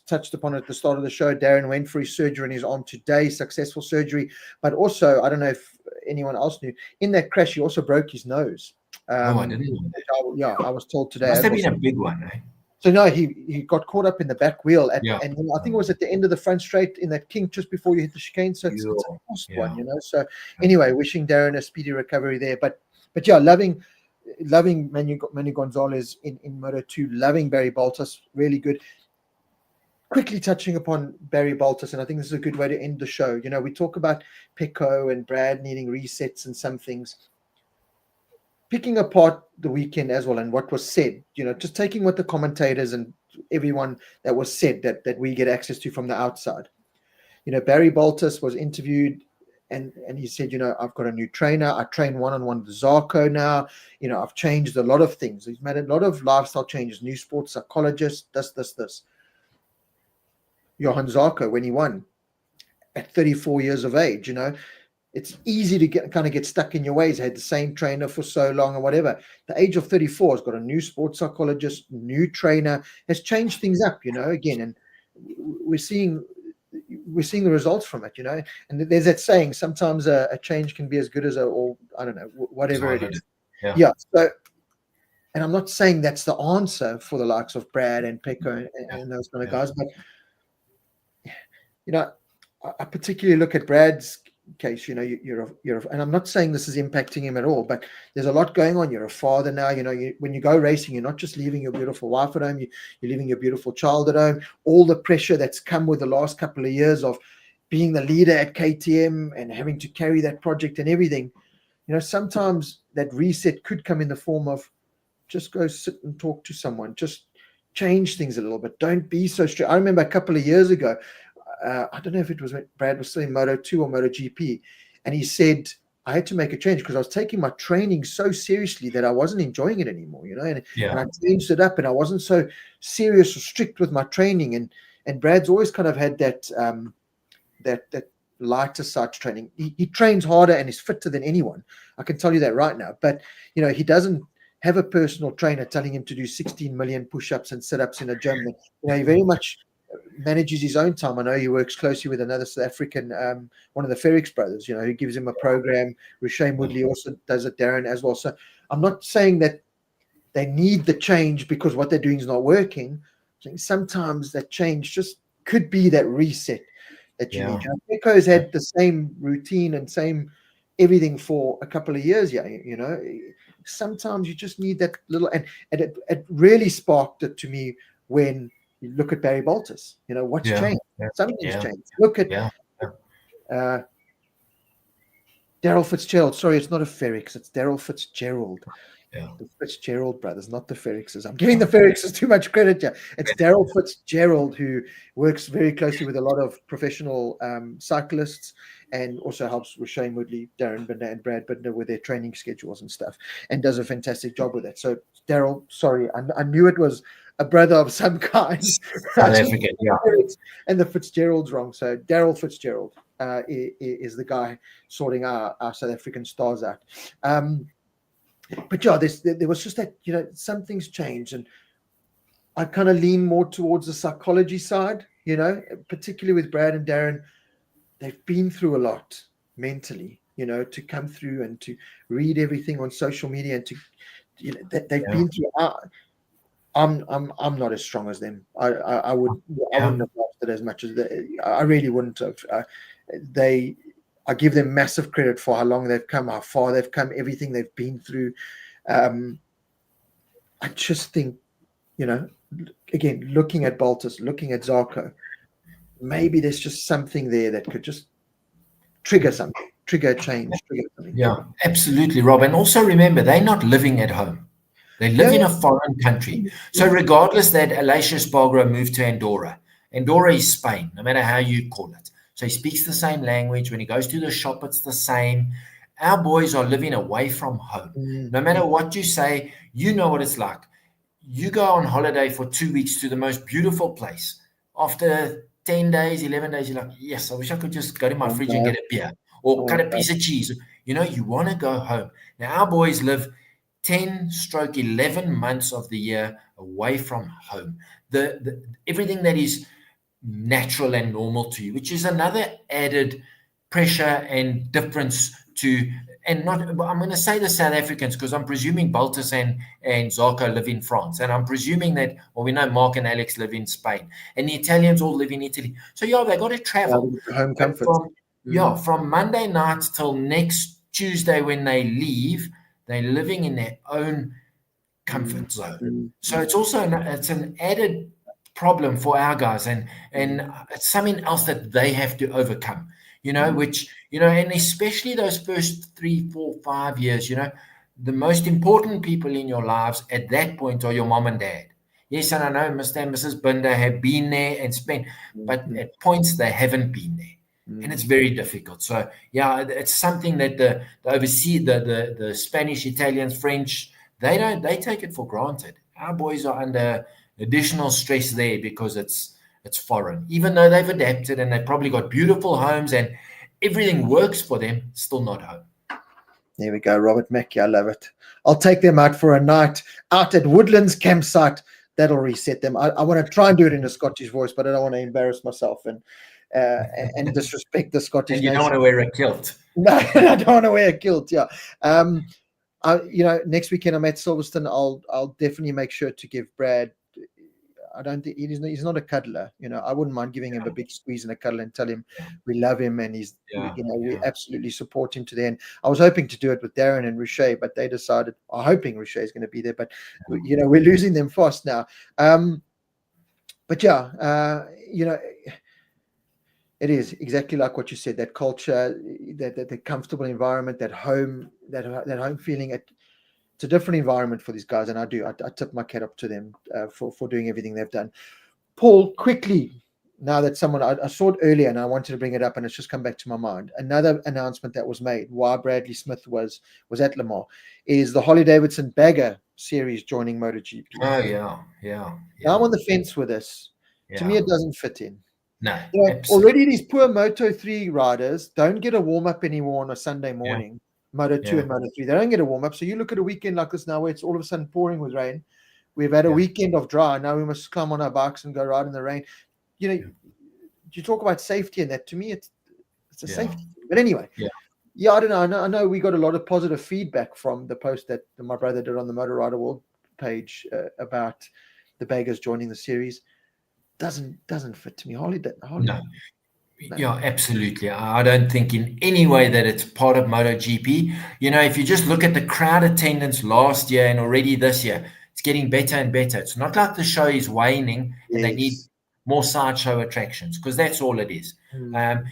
touched upon it at the start of the show. Darren went for his surgery on his arm today, successful surgery. But also, I don't know if anyone else knew, in that crash, he also broke his nose. I didn't know that. I was told today. Must have been a big one, eh? So no, he got caught up in the back wheel, and I think it was at the end of the front straight in that kink just before you hit the chicane. So it's a fast one, you know. So anyway, wishing Darren a speedy recovery there. But yeah, loving Manu Gonzalez in Moto2, loving Barry Baltus, really good. Quickly touching upon Barry Baltus, and I think this is a good way to end the show. You know, we talk about Pecco and Brad needing resets and some things. Picking apart the weekend as well and what was said, you know, just taking what the commentators and everyone that was said that we get access to from the outside. You know, Barry Baltus was interviewed and he said, you know, I've got a new trainer. I train one-on-one with Zarco now. You know, I've changed a lot of things. He's made a lot of lifestyle changes, new sports psychologist, this. Johan Zarco, when he won at 34 years of age, you know, it's easy to get stuck in your ways. Had the same trainer for so long or whatever. The age of 34 has got a new sports psychologist, new trainer, has changed things up, you know, again. And we're seeing the results from it, you know. And there's that saying, sometimes a change can be as good as whatever it is. Yeah. So, and I'm not saying that's the answer for the likes of Brad and Pecco and those kind of guys, but, you know, I particularly look at Brad's case. You know, you're and I'm not saying this is impacting him at all, but there's a lot going on. You're a father now. You know, when you go racing, you're not just leaving your beautiful wife at home. You're leaving your beautiful child at home. All the pressure that's come with the last couple of years of being the leader at KTM and having to carry that project and everything. You know, sometimes that reset could come in the form of just go sit and talk to someone. Just change things a little bit. Don't be so strict. I remember a couple of years ago, I don't know if it was when Brad was still in Moto2 or MotoGP, and he said, I had to make a change because I was taking my training so seriously that I wasn't enjoying it anymore, you know, and I changed it up and I wasn't so serious or strict with my training. And Brad's always kind of had that lighter side training. He trains harder and is fitter than anyone. I can tell you that right now. But, you know, he doesn't have a personal trainer telling him to do 16 million push-ups and sit-ups in a gym. And, you know, he very much manages his own time. I know he works closely with another South African, one of the Ferrix brothers, you know, who gives him a program. Rushain Woodley also does it, Darren as well. So I'm not saying that they need the change because what they're doing is not working, I think sometimes that change just could be that reset that you need. Yeah. Echo's had the same routine and same everything for a couple of years. Yeah, sometimes you just need that little, and it really sparked it to me when you look at Barry Baltus. What's Yeah. changed? Yeah. Something's Yeah. changed. Look at Yeah. uh, Daryl Fitzgerald. Sorry, it's not a Ferrix. It's Daryl Fitzgerald. Yeah. The Fitzgerald brothers, not the Ferrixes. I'm giving the Ferrixes too much credit here. It's Daryl Fitzgerald, who works very closely with a lot of professional cyclists and also helps with Shane Woodley, Darren Binder, and Brad Binder with their training schedules and stuff, and does a fantastic job with that. So, Daryl, sorry, I knew it was a brother of some kind. South African, yeah. And the Fitzgerald's wrong. So, Daryl Fitzgerald is the guy sorting our South African stars out. But yeah, there was just that, some things changed, and I kind of lean more towards the psychology side, particularly with Brad and Darren. They've been through a lot mentally, to come through and to read everything on social media and to, they've been through. I'm not as strong as them. I wouldn't have lost it as much as I really wouldn't have. I give them massive credit for how long they've come, how far they've come, everything they've been through. I just think, again, looking at Baltus, looking at Zarco, maybe there's just something there that could just trigger something, trigger a change, trigger something. Yeah, absolutely, Rob. And also remember, they're not living at home. They live in a foreign country. So regardless that Aleix Spargro moved to Andorra, Andorra is Spain, no matter how you call it. So he speaks the same language. When he goes to the shop, it's the same. Our boys are living away from home. No matter what you say, you know what it's like. You go on holiday for 2 weeks to the most beautiful place. After 10 days, 11 days, you're like, yes, I wish I could just go to my fridge and get a beer or cut a piece of cheese. You want to go home. Now, our boys live 10-11 months of the year away from home. The everything that is natural and normal to you, which is another added pressure and difference to, and not, I'm going to say the South Africans because I'm presuming Baltus and Zarco live in France, and I'm presuming that, well, we know Mark and Alex live in Spain, and the Italians all live in Italy. So yeah, they got to travel. Home comfort. From Monday night till next Tuesday when they leave, they're living in their own comfort zone. So it's also an added problem for our guys, and it's something else that they have to overcome. Which and especially those first 3, 4, 5 years. The most important people in your lives at that point are your mom and dad. Yes, and I know Mr. and Mrs. Binder have been there and spent, but at points they haven't been there. And it's very difficult. So yeah, it's something that the overseas, the Spanish, Italians, French, they take it for granted. Our boys are under additional stress there because it's foreign. Even though they've adapted and they've probably got beautiful homes and everything works for them, still not home. There we go, Robert Mackey. I love it. I'll take them out for a night out at Woodlands campsite. That'll reset them. I want to try and do it in a Scottish voice, but I don't want to embarrass myself and disrespect the Scottish. And you don't want to wear a kilt. No, I don't want to wear a kilt. Yeah. Next weekend I'm at Silverstone. I'll definitely make sure to give Brad. I don't think he's not a cuddler. I wouldn't mind giving him a big squeeze and a cuddle and tell him we love him and we absolutely support him to the end. I was hoping to do it with Darren and Richer, but they decided. I'm hoping Richer is going to be there, but we're losing them fast now. But yeah, it is exactly like what you said. That culture, that comfortable environment, that home feeling. It's a different environment for these guys, and I tip my cap up to them for doing everything they've done. Paul, quickly, now that I saw it earlier and I wanted to bring it up, and it's just come back to my mind. Another announcement that was made while Bradley Smith was at Le Mans is the Harley Davidson Bagger series joining MotoGP. Oh yeah. Now I'm on the fence with this. To me, it doesn't fit in. No, already these poor Moto3 riders don't get a warm up anymore on a Sunday morning. Yeah. Moto2 and Moto3, they don't get a warm up. So you look at a weekend like this now, where it's all of a sudden pouring with rain. We've had a weekend of dry. Now we must climb on our bikes and go ride in the rain. You talk about safety, and that to me, it's a safety thing. But anyway, I don't know. I know we got a lot of positive feedback from the post that my brother did on the Motor Rider World page about the Beggars joining the series. Doesn't fit to me. Harley, No. Yeah, absolutely. I don't think in any way that it's part of MotoGP. If you just look at the crowd attendance last year and already this year, it's getting better and better. It's not like the show is waning and they need Yes. more sideshow attractions, because that's all it is. Mm.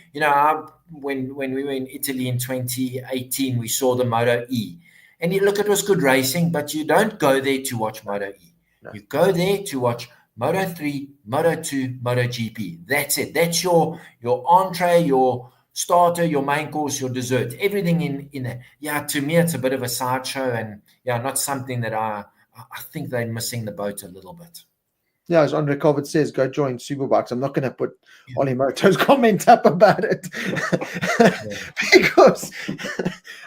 When we were in Italy in 2018, we saw the Moto E. And you look, it was good racing, but you don't go there to watch Moto E. No. You go there to watch Moto 3, Moto 2, MotoGP. That's it. That's your entree, your starter, your main course, your dessert. Everything in there. Yeah, to me, it's a bit of a sideshow, and not something that I think they're missing the boat a little bit. Yeah, as Andre Colbert says, go join Superbikes. I'm not going to put Ollie Moto's comment up about it because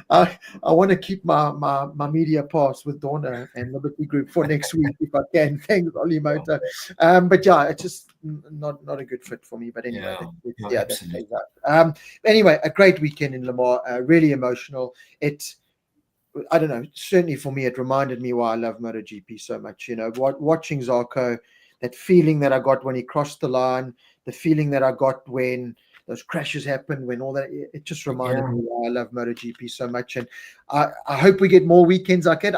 I want to keep my media pass with Dorna and Liberty Group for next week if I can. Thanks, Ollie Moto. But it's just not a good fit for me. But anyway, that plays out. Anyway, a great weekend in Le Mans. Really emotional. I don't know. Certainly for me, it reminded me why I love MotoGP so much. Watching Zarco. That feeling that I got when he crossed the line, the feeling that I got when those crashes happened, when all that, it just reminded me why I love MotoGP so much. And I hope we get more weekends like it.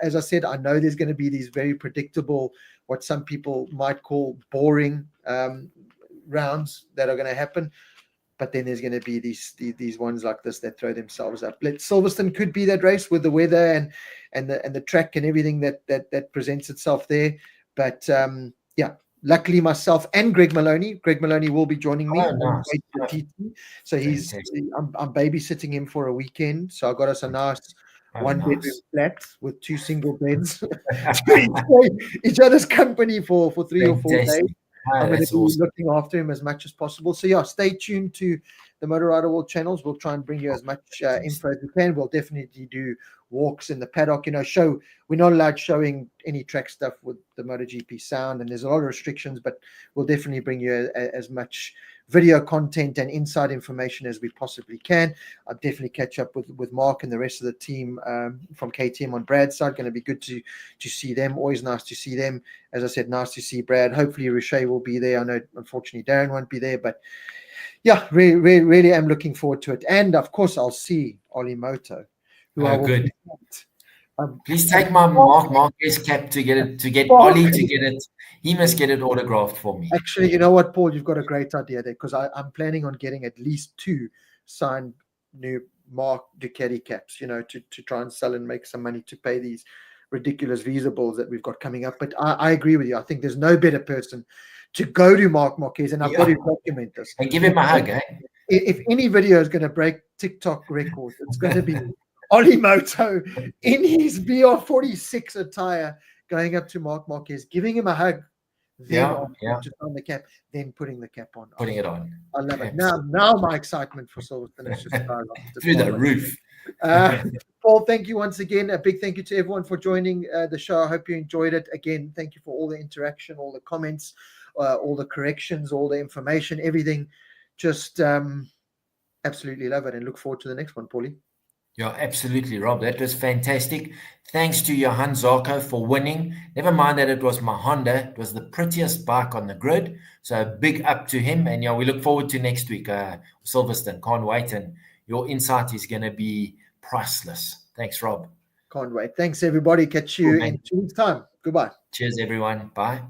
As I said, I know there's going to be these very predictable, what some people might call boring rounds that are going to happen. But then there's going to be these ones like this that throw themselves up. Silverstone could be that race with the weather and the track and everything that presents itself there. But luckily myself and Greg Maloney will be joining me. Nice. So I'm babysitting him for a weekend. So I got us a nice one-bedroom flat with 2 single beds to enjoy each other's company for 3 or 4 days. I'm going to be looking after him as much as possible. So stay tuned to the Motor Rider World channels. We'll try and bring you as much info as we can. We'll definitely do walks in the paddock. We're not allowed showing any track stuff with the MotoGP sound, and there's a lot of restrictions, but we'll definitely bring you as much video content and inside information as we possibly can. I'll definitely catch up with Mark and the rest of the team from KTM on Brad's side. Going to be good to see them. Always nice to see them. As I said, nice to see Brad. Hopefully Riche will be there. I know unfortunately Darren won't be there, but really am looking forward to it. And of course I'll see Ollie Moto, who I will good. Please take my Mark Marquez cap to get Ollie to get it. He must get it autographed for me. Actually, you know what, Paul? You've got a great idea there, because I'm planning on getting at least 2 signed new Mark Ducati caps, to try and sell and make some money to pay these ridiculous visa bills that we've got coming up. But I agree with you. I think there's no better person to go to Mark Marquez, and I've got to document this. And give him a hug, If any video is going to break TikTok records, it's going to be Ollie Moto in his BR46 attire going up to Mark Marquez, giving him a hug, then just on the cap, then putting the cap on. Putting it on. I love it. Now my excitement for Silverstone is just through the roof. Paul, thank you once again. A big thank you to everyone for joining the show. I hope you enjoyed it. Again, thank you for all the interaction, all the comments, all the corrections, all the information, everything. Just absolutely love it, and look forward to the next one, Paulie. Yeah, absolutely, Rob. That was fantastic. Thanks to Johan Zarco for winning. Never mind that it was my Honda. It was the prettiest bike on the grid. So big up to him. And we look forward to next week. Silverstone, can't wait. And your insight is going to be priceless. Thanks, Rob. Can't wait. Thanks, everybody. Catch you in 2 weeks' time. Goodbye. Cheers, everyone. Bye.